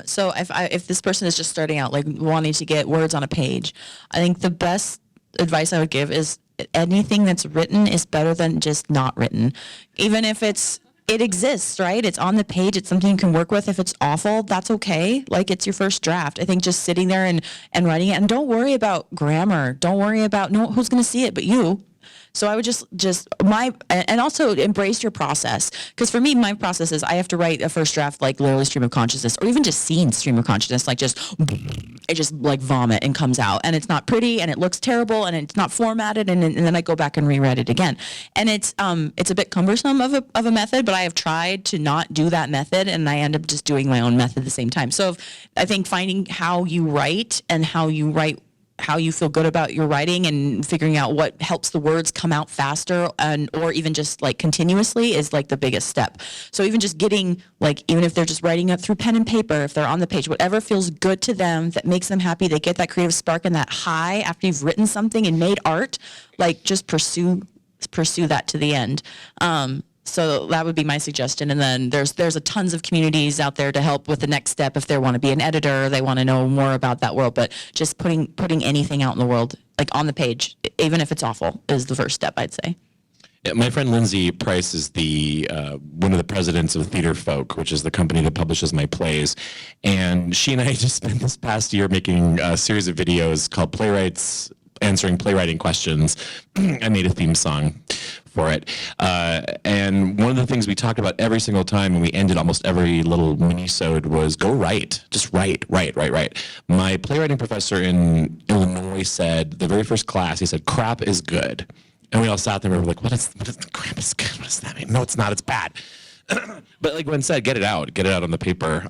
So if this person is just starting out, like wanting to get words on a page, I think the best advice I would give is anything that's written is better than just not written. Even if it exists, right? It's on the page. It's something you can work with. If it's awful, that's okay. Like it's your first draft. I think just sitting there and writing it, and don't worry about grammar. Don't worry about who's going to see it but you. So I would and also embrace your process. Because for me, my process is I have to write a first draft, like literally stream of consciousness, or even just scene stream of consciousness, like it just like vomit and comes out. And it's not pretty and it looks terrible and it's not formatted. And then I go back and rewrite it again. And it's a bit cumbersome of a method, but I have tried to not do that method and I end up just doing my own method at the same time. So I think finding how you write and how you feel good about your writing and figuring out what helps the words come out faster or even just like continuously is like the biggest step. So even just getting like, even if they're just writing it through pen and paper, if they're on the page, whatever feels good to them, that makes them happy, they get that creative spark and that high after you've written something and made art, like just pursue that to the end. So that would be my suggestion. And then there's a tons of communities out there to help with the next step if they want to be an editor, they want to know more about that world. But just putting anything out in the world, like on the page, even if it's awful, is the first step, I'd say. My friend Lindsay Price is the one of the presidents of Theater Folk, which is the company that publishes my plays. And she and I just spent this past year making a series of videos called Playwrights Answering Playwriting Questions. I made a theme song for it. And one of the things we talked about every single time when we ended almost every little mini-sode was go write. Just write. My playwriting professor in Illinois said, the very first class, he said, crap is good. And we all sat there and we were like, what is crap is good? What does that mean? No, it's not. It's bad. But like Gwen said, get it out on the paper.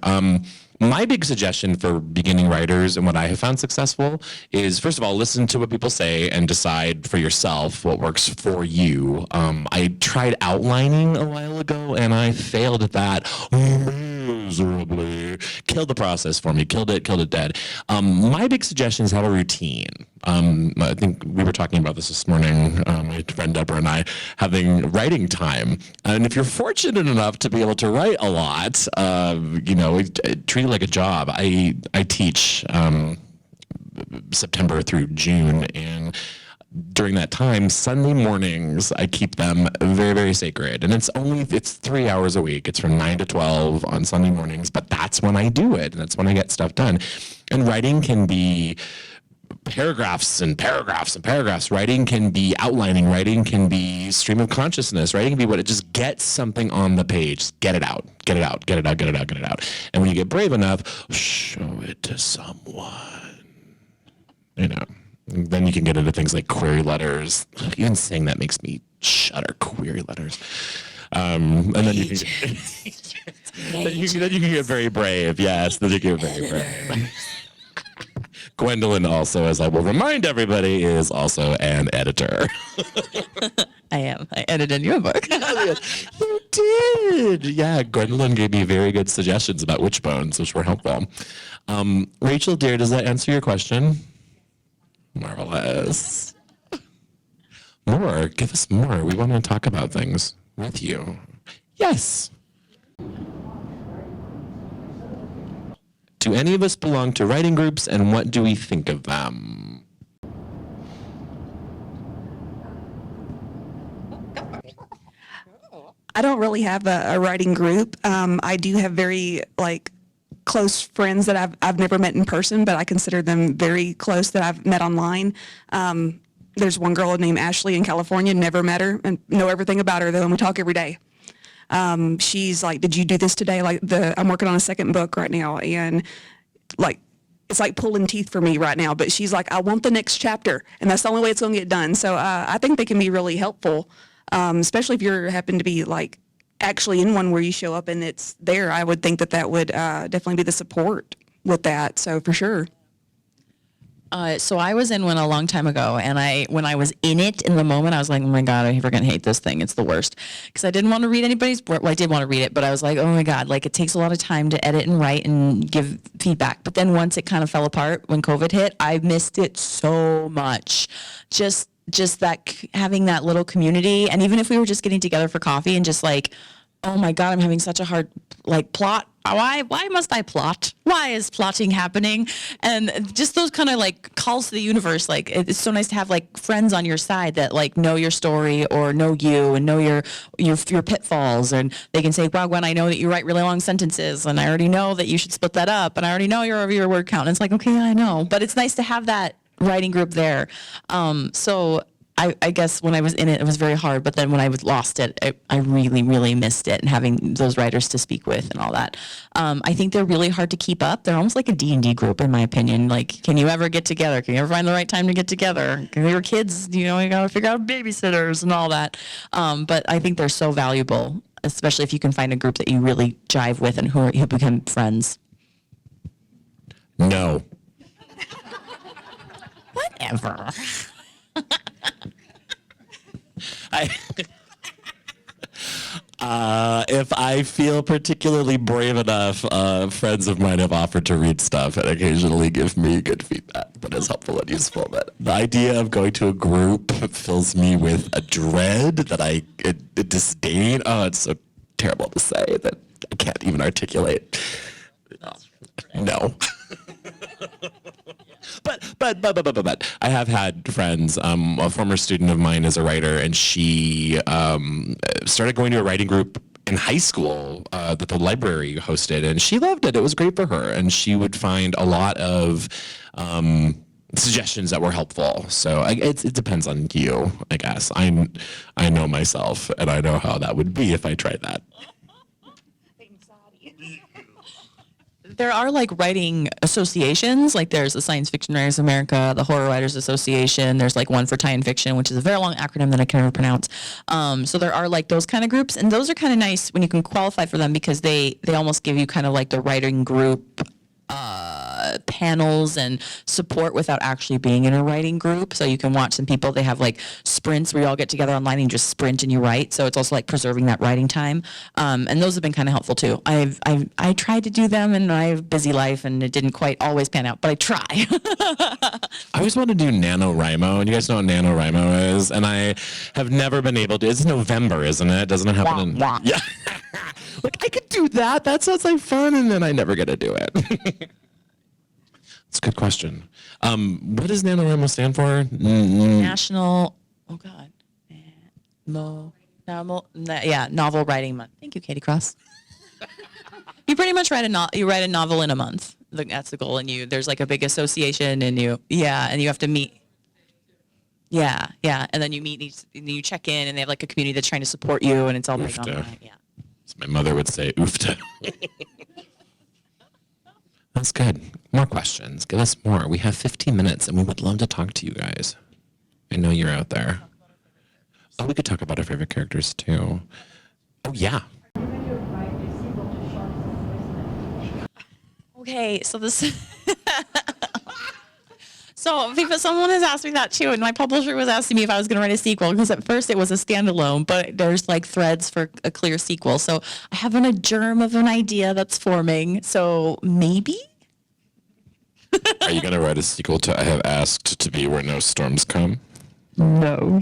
My big suggestion for beginning writers and what I have found successful is, first of all, listen to what people say and decide for yourself what works for you. I tried outlining a while ago and I failed at that miserably. Killed the process for me. Killed it dead. My big suggestion is have a routine. I think we were talking about this morning, my friend Deborah and I, having writing time. And if you're fortunate enough to be able to write a lot, treat it like a job. I teach September through June, and during that time, Sunday mornings, I keep them very, very sacred. And it's 3 hours a week. It's from 9 to 12 on Sunday mornings, but that's when I do it. And that's when I get stuff done. And writing can be paragraphs and paragraphs and paragraphs. Writing can be outlining. Writing can be stream of consciousness. Writing can be what it just gets something on the page. Get it out. Get it out. Get it out. Get it out. Get it out. And when you get brave enough, show it to someone. Then you can get into things like query letters. Even saying that makes me shudder. Query letters. And then you can then you can get very brave. Yes, then you can get very brave. Gwendolyn also, as I will remind everybody, is also an editor. I am. I edited your book. You did. Yeah, Gwendolyn gave me very good suggestions about witchbones, which were helpful. Rachel, dear, does that answer your question? Marvelous. More. Give us more. We want to talk about things with you. Yes. Do any of us belong to writing groups, and what do we think of them? I don't really have a writing group. I do have very close friends that I've never met in person, but I consider them very close that I've met online. There's one girl named Ashley in California, never met her, and know everything about her though, and we talk every day. She's like, did you do this today? I'm working on a second book right now, and it's like pulling teeth for me right now, but she's like, I want the next chapter, and that's the only way it's going to get done. So I think they can be really helpful, especially if you happen to be actually in one where you show up and it's there. I would think that would definitely be the support with that. So for sure. So I was in one a long time ago, and when I was in it in the moment, I was like, oh my God, I'm freaking hate this thing. It's the worst. Because I didn't want to read anybody's, well, I did want to read it, but I was like, oh my God, it takes a lot of time to edit and write and give feedback. But then once it kind of fell apart when COVID hit, I missed it so much. Just that having that little community, and even if we were just getting together for coffee and just oh my God, I'm having such a hard plot. Why must I plot? Why is plotting happening? And just those kind of calls to the universe. It's so nice to have friends on your side that know your story or know you and know your pitfalls, and they can say, wow, Gwen, I know that you write really long sentences, and I already know that you should split that up, and I already know your word count. And it's okay, I know, but it's nice to have that writing group there. So I guess when I was in it, it was very hard. But then when I lost it, I really, really missed it, and having those writers to speak with and all that. I think they're really hard to keep up. They're almost like a D&D group, in my opinion. Can you ever get together? Can you ever find the right time to get together? Your kids, you got to figure out babysitters and all that. But I think they're so valuable, especially if you can find a group that you really jive with and who become friends. No. Whatever. If I feel particularly brave enough, friends of mine have offered to read stuff and occasionally give me good feedback that is helpful and useful. But the idea of going to a group fills me with a dread that I disdain. Oh, it's so terrible to say that I can't even articulate. No. But I have had friends. A former student of mine is a writer, and she started going to a writing group in high school that the library hosted, and she loved it. It was great for her, and she would find a lot of suggestions that were helpful. So it depends on you, I guess. I know myself, and I know how that would be if I tried that. There are like writing associations, like there's the Science Fiction Writers of America, the Horror Writers Association, there's like one for tie-in fiction, which is a very long acronym that I can never pronounce. So there are like those kind of groups, and those are kind of nice when you can qualify for them because they almost give you kind of like the writing group panels and support without actually being in a writing group. So you can watch some people, they have like sprints where you all get together online and you just sprint and you write. So it's also like preserving that writing time. And those have been kind of helpful too. I tried to do them and I have a busy life and it didn't quite always pan out, but I try. I always want to do NaNoWriMo, and you guys know what NaNoWriMo is, and I have never been able to. It's November, isn't it? Doesn't it happen Yeah. Like, I could do that. That sounds like fun, and then I never get to do it. That's a good question. What does NaNoWriMo stand for? National, oh God. Novel Writing Month. Thank you, Katie Cross. You pretty much write a novel in a month. That's the goal. And there's like a big association and you have to meet. Yeah. And then you meet and you check in and they have like a community that's trying to support you and it's all big online. Yeah. As my mother would say, oofta. That's good. More questions. Give us more. We have 15 minutes and we would love to talk to you guys. I know you're out there. Oh, we could talk about our favorite characters too. Oh, yeah. Okay, so someone has asked me that too, and my publisher was asking me if I was going to write a sequel, because at first it was a standalone, but there's like threads for a clear sequel. So I have a germ of an idea that's forming, so maybe? Are you going to write a sequel to I Have Asked to Be Where No Storms Come? No.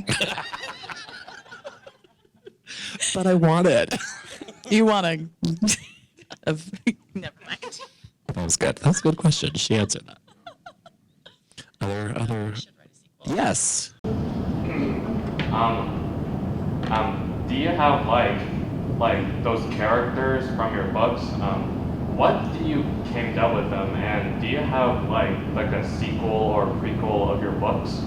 But I want it. You want to... Never mind. That was good. That's a good question. She answered that. Other. Yes. Do you have like those characters from your books? What do you came up with them, and do you have like a sequel or prequel of your books?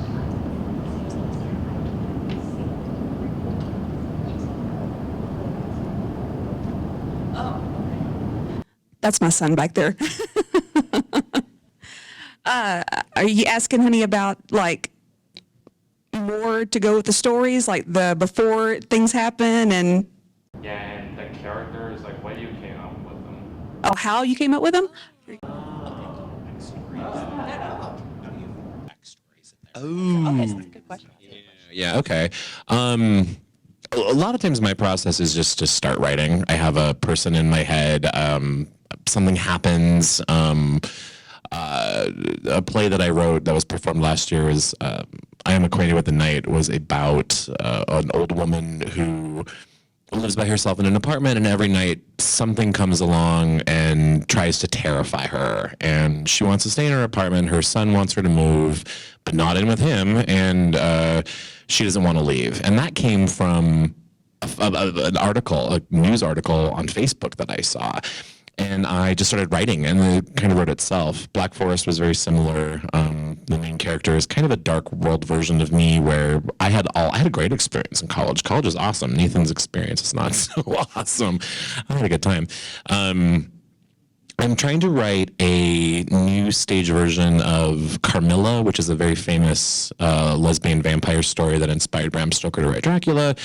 That's my son back there. Are you asking, honey, about like more to go with the stories, like the before things happen and? Yeah, and the characters, like what you came up with them? Oh, how you came up with them? Good question. Yeah, okay. A lot of times my process is just to start writing. I have a person in my head. Something happens. A play that I wrote that was performed last year was I Am Acquainted with the Night, was about an old woman who lives by herself in an apartment, and every night something comes along and tries to terrify her. And she wants to stay in her apartment. Her son wants her to move, but not in with him. And she doesn't want to leave. And that came from an article, a news article on Facebook that I saw. And I just started writing, and it kind of wrote itself. Black Forest was very similar. The main character is kind of a dark world version of me, where I had a great experience in college. College is awesome. Nathan's experience is not so awesome. I had a good time. I'm trying to write a new stage version of Carmilla, which is a very famous lesbian vampire story that inspired Bram Stoker to write Dracula.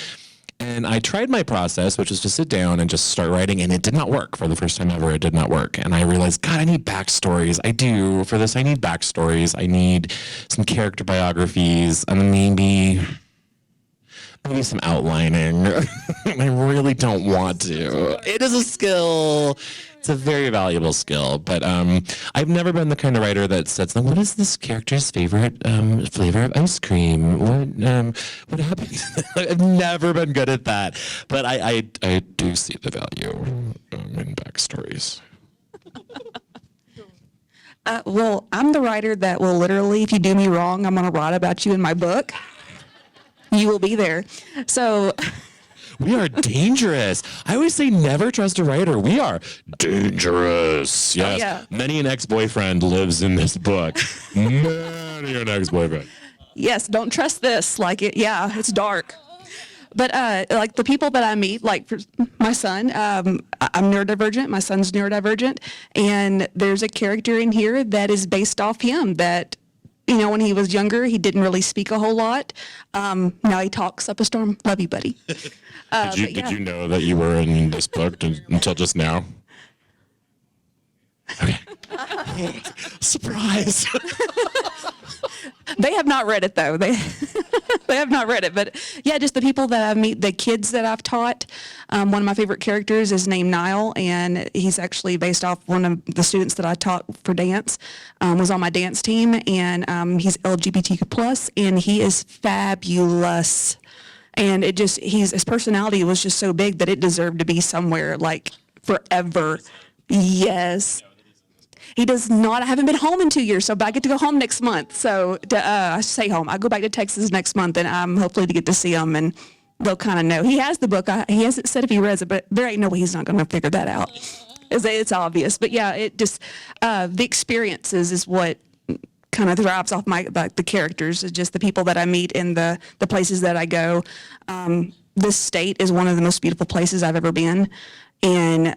And I tried my process, which was to sit down and just start writing, and it did not work. For the first time ever, it did not work. And I realized, God, I need backstories. I do. For this, I need backstories. I need some character biographies, and maybe some outlining. I really don't want to. It is a skill. It's a very valuable skill, but I've never been the kind of writer that says, "What is this character's favorite flavor of ice cream? What happened?" I've never been good at that, but I do see the value in backstories. Well, I'm the writer that will literally, if you do me wrong, I'm going to write about you in my book. You will be there. So We are dangerous. I always say never trust a writer. We are dangerous. Yes. yeah. Many an ex-boyfriend lives in this book. Many an ex-boyfriend. yes, don't trust this. Like it's dark. But like the people that I meet, like for my son, I'm neurodivergent. My son's neurodivergent, and there's a character in here that is based off him. That when he was younger, he didn't really speak a whole lot. Now he talks up a storm. Love you, buddy. Did you know that you were in this book until just now? Okay. Surprise. They have not read it though. They have not read it, but yeah, just the people that I meet, the kids that I've taught. One of my favorite characters is named Niall, and he's actually based off one of the students that I taught for dance. Was on my dance team, and he's LGBTQ plus, and he is fabulous. And his personality was just so big that it deserved to be somewhere like forever. Yes. He does not. I haven't been home in 2 years, so but I get to go home next month. So I say home. I go back to Texas next month, and I'm hopefully to get to see him, and they'll kind of know. He has the book. He hasn't said if he reads it, but there ain't no way he's not going to figure that out. It's obvious. But yeah, it just the experiences is what kind of thrives off the characters. It's just the people that I meet and the places that I go. This state is one of the most beautiful places I've ever been. And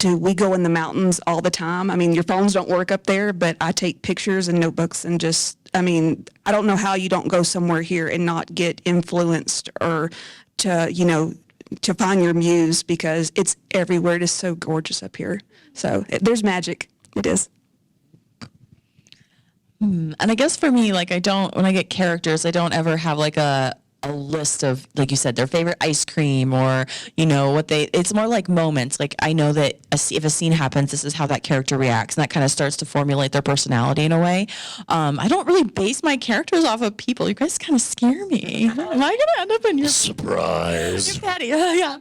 we go in the mountains all the time. I mean, your phones don't work up there, but I take pictures and notebooks and I don't know how you don't go somewhere here and not get influenced or to find your muse, because it's everywhere. It is so gorgeous up here. So there's magic. It is. And I guess for me, when I get characters, I don't ever have a list of, like you said, their favorite ice cream or, it's more like moments. Like I know that if a scene happens, this is how that character reacts. And that kind of starts to formulate their personality in a way. I don't really base my characters off of people. You guys kind of scare me. Am I going to end up in your Surprise. Patty? Yeah.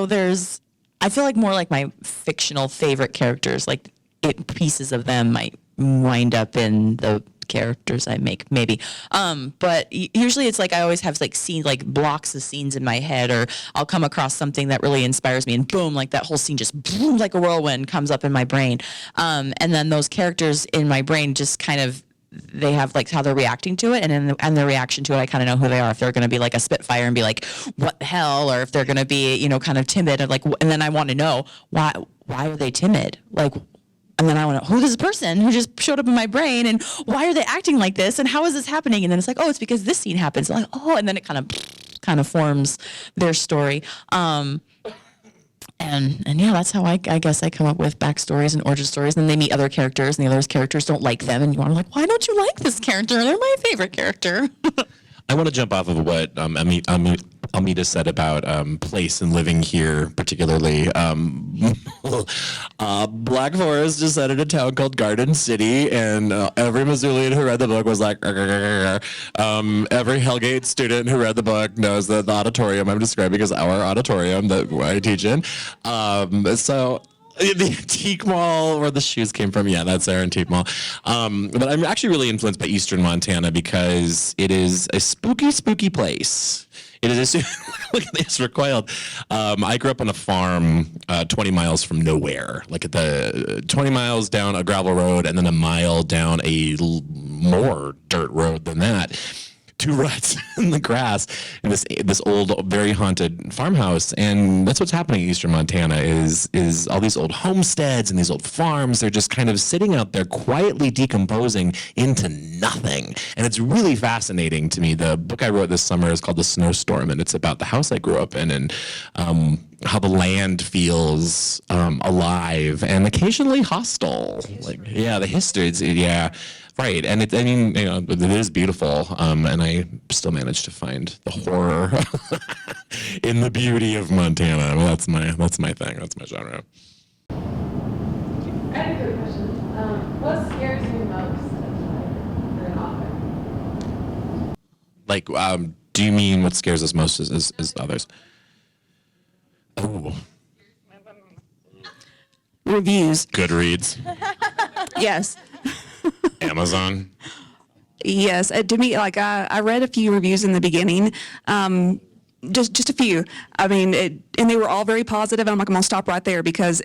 There's, I feel like more like my fictional favorite characters, pieces of them might wind up in the characters I make, maybe. But usually it's I always have scenes, blocks of scenes in my head, or I'll come across something that really inspires me, and boom, that whole scene just boom, like a whirlwind comes up in my brain. And then those characters in my brain just kind of, they have how they're reacting to it, and their reaction to it, I kind of know who they are. If they're going to be a spitfire and be what the hell, or if they're going to be kind of timid, and then I want to know why are they timid, and then I want to, who is this person who just showed up in my brain, and why are they acting like this, and how is this happening? And then it's it's because this scene happens. And and then it kind of forms their story. And yeah, that's how I guess I come up with backstories and origin stories. And then they meet other characters, and the other characters don't like them, and you want to why don't you like this character? They're my favorite character. I want to jump off of what Almedia said about place and living here, particularly. Black Forest is set in a town called Garden City, and every Missoulian who read the book was like, every Hellgate student who read the book knows that the auditorium I'm describing is our auditorium that I teach in. So the Antique Mall where the shoes came from, yeah, that's our Antique Mall. But I'm actually really influenced by Eastern Montana because it is a spooky, spooky place. It is look at this recoiled. I grew up on a farm 20 miles from nowhere, at the 20 miles down a gravel road and then a mile down a more dirt road than that. 2 ruts in the grass in this old, very haunted farmhouse, and that's what's happening in Eastern Montana. Is all these old homesteads and these old farms? They're just kind of sitting out there, quietly decomposing into nothing, and it's really fascinating to me. The book I wrote this summer is called The Snowstorm, and it's about the house I grew up in and how the land feels alive and occasionally hostile. The history. Right, and it is beautiful, and I still manage to find the horror in the beauty of Montana. Well, that's my thing. That's my genre. I had a good question. What scares you most as an author? Do you mean what scares us most as others? Oh. Reviews. Goodreads. Yes. Amazon. Yes, to me, like I read a few reviews in the beginning, just a few. I mean, and they were all very positive. And I'm like, I'm gonna stop right there because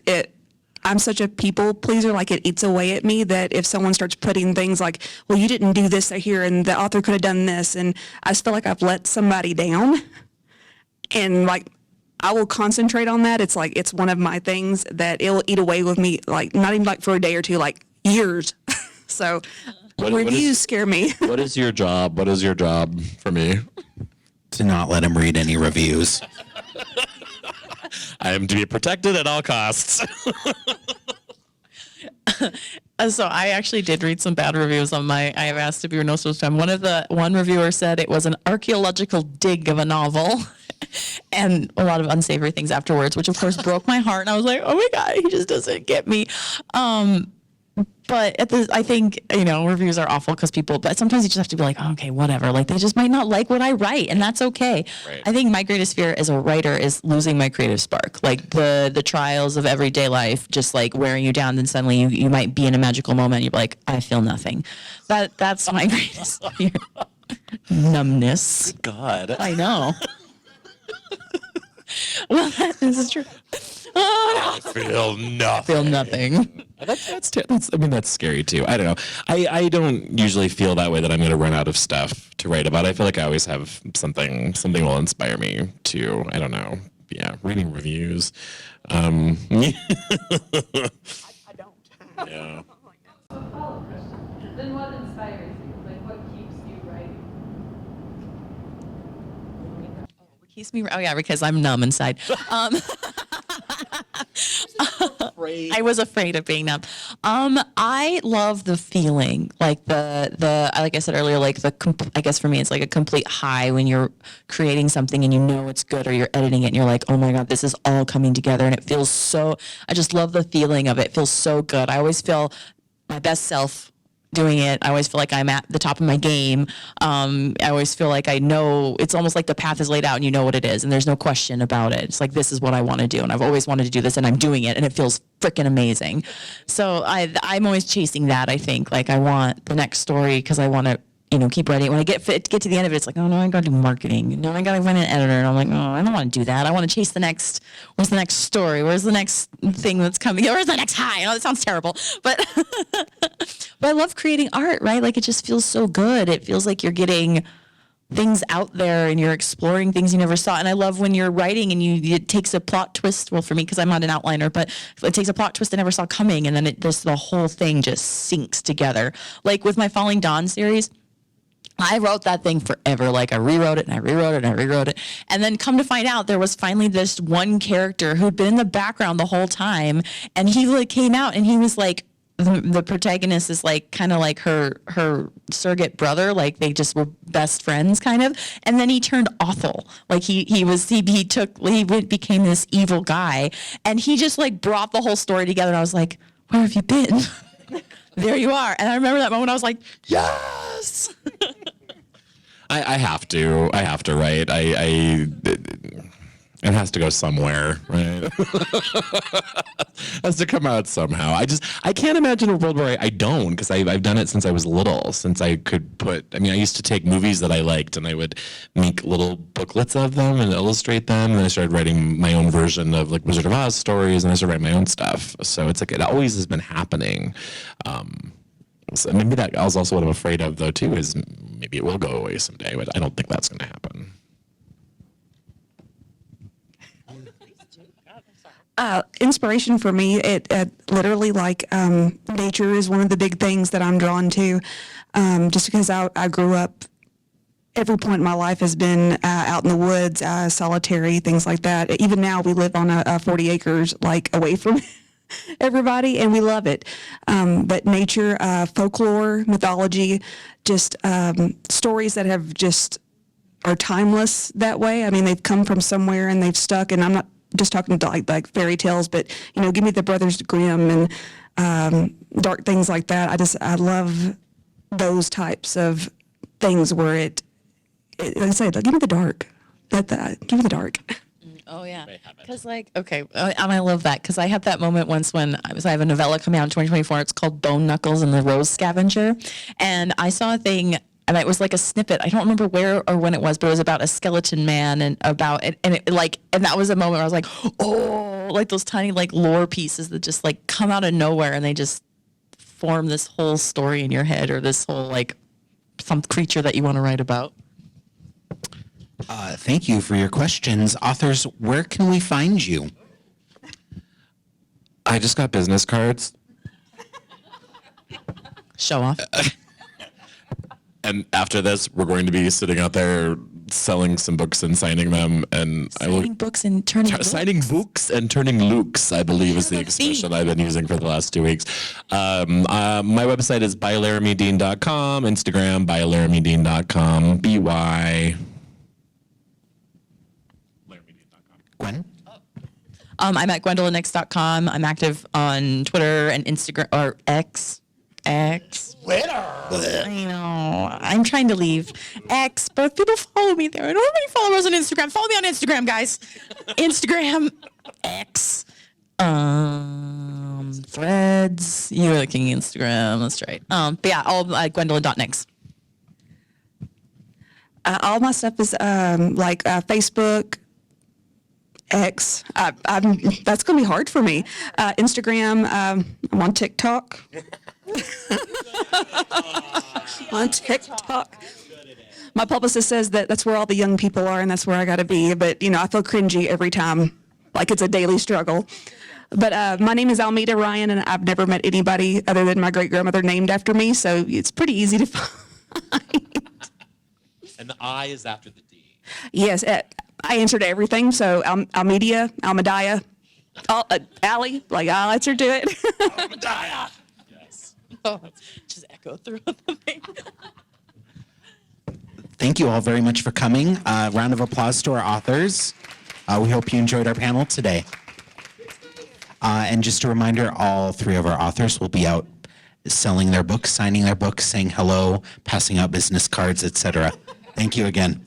I'm such a people pleaser. Like it eats away at me that if someone starts putting things like, well, you didn't do this here, and the author could have done this, and I just feel like I've let somebody down, and like I will concentrate on that. It's like it's one of my things that it'll eat away with me. Like not even like for a day or two, like years. So. Reviews scare me. What is your job? What is your job for me? To not let him read any reviews. I am to be protected at all costs. So I actually did read some bad reviews on my I Have Asked to Be Your No Storms Time. One reviewer said it was an archaeological dig of a novel and a lot of unsavory things afterwards, which of course broke my heart. And I was like, oh my God, he just doesn't get me. But I think, reviews are awful but sometimes you just have to be like, oh, okay, whatever. Like they just might not like what I write and that's okay. Right. I think my greatest fear as a writer is losing my creative spark. Like the trials of everyday life, just like wearing you down. Then suddenly you might be in a magical moment and you're like, I feel nothing. That's my greatest fear. Numbness. God. I know. Well, this is true. Oh, no. I feel nothing. I feel nothing. That's scary too. I don't know. I don't usually feel that way that I'm going to run out of stuff to write about. I feel like I always have something will inspire me to, I don't know. Yeah, reading reviews. I don't. Yeah. So follow-up question. Then what inspires you? Like what keeps you writing? Keeps me. Oh yeah, because I'm numb inside. I was afraid of being numb. I love the feeling, like like I said earlier, like I guess for me it's like a complete high when you're creating something and you know it's good, or you're editing it and you're like, oh my God, this is all coming together, and it feels so. I just love the feeling of it. It feels so good. I always feel my best self doing it. I always feel like I'm at the top of my game. I always feel like I know, it's almost like the path is laid out and you know what it is and there's no question about it. It's like, this is what I want to do and I've always wanted to do this and I'm doing it and it feels freaking amazing. So I'm always chasing that, I think. Like I want the next story because I want to, keep writing. When I get to the end of it, it's like, oh no, I got to do marketing. No, I got to find an editor. And I'm like, oh, I don't want to do that. I want to chase where's the next story? Where's the next thing that's coming? Where's the next high? I know that sounds terrible, but but I love creating art, right? Like it just feels so good. It feels like you're getting things out there and you're exploring things you never saw. And I love when you're writing and it takes a plot twist. Well, for me, because I'm not an outliner, but it takes a plot twist I never saw coming. And then the whole thing just sinks together. Like with my Falling Dawn series, I wrote that thing forever. Like I rewrote it and I rewrote it and I rewrote it. And then come to find out there was finally this one character who'd been in the background the whole time. And he like came out and he was like, the protagonist is like kind of like her surrogate brother. Like they just were best friends kind of. And then he turned awful. Like he became this evil guy and he just like brought the whole story together. And I was like, where have you been? There you are. And I remember that moment I was like, yes. I have to write. It has to go somewhere, right? Has to come out somehow. I can't imagine a world where I don't, because I've done it since I was little, since I could I used to take movies that I liked and I would make little booklets of them and illustrate them. And then I started writing my own version of like Wizard of Oz stories and I started writing my own stuff. So it's like, it always has been happening. So maybe that was also what I'm afraid of though too, is maybe it will go away someday, but I don't think that's going to happen. Inspiration for me, it literally like nature is one of the big things that I'm drawn to, just because I grew up, every point in my life has been out in the woods, solitary, things like that. Even now we live on a 40 acres like away from everybody and we love it. But nature, folklore, mythology, just stories that have just are timeless that way. I mean, they've come from somewhere and they've stuck, and I'm not just talking to like fairy tales, but give me the Brothers Grimm and dark things like that. I love those types of things where like I said, like, give me the dark. Give me the dark. Oh yeah, may have it. because like and I love that because I had that moment once when I have a novella coming out in 2024. It's called Bone Knuckles and the Rose Scavenger, and I saw a thing and it was like a snippet. I don't remember where or when it was, but it was about a skeleton man and about it, and that was a moment where I was like, oh, like those tiny like lore pieces that just like come out of nowhere and they just form this whole story in your head or this whole like some creature that you want to write about. Thank you for your questions. Authors, where can we find you? I just got business cards. Show off. And after this, we're going to be sitting out there selling some books and signing them. And Signing books and turning books. signing books and turning lukes, I believe, is the expression I've been using for the last 2 weeks. My website is bylaramiedean.com. Instagram, bylaramiedean.com. BY. Gwen? I'm at GwendolynNix.com. I'm active on Twitter and Instagram or X. Twitter. I know. I'm trying to leave X, but if people follow me there, I don't have any followers on Instagram. Follow me on Instagram, guys. Instagram, X, Threads. You're the king of Instagram. That's right. But yeah, all at Gwendolyn.Nix. All my stuff is Facebook, X. That's going to be hard for me. Instagram. I'm on TikTok. On TikTok. My publicist says that's where all the young people are and that's where I got to be. But, I feel cringy every time, like it's a daily struggle. But my name is Almedia Ryan, and I've never met anybody other than my great-grandmother named after me, so it's pretty easy to find. And the I is after the D. Yes, I answer to everything, so Almedia, Almedia, Allie, like I'll answer to it. Almedia! Yes. Just echo through the thing. Thank you all very much for coming. Round of applause to our authors. We hope you enjoyed our panel today. And just a reminder, all three of our authors will be out selling their books, signing their books, saying hello, passing out business cards, etc. Thank you again.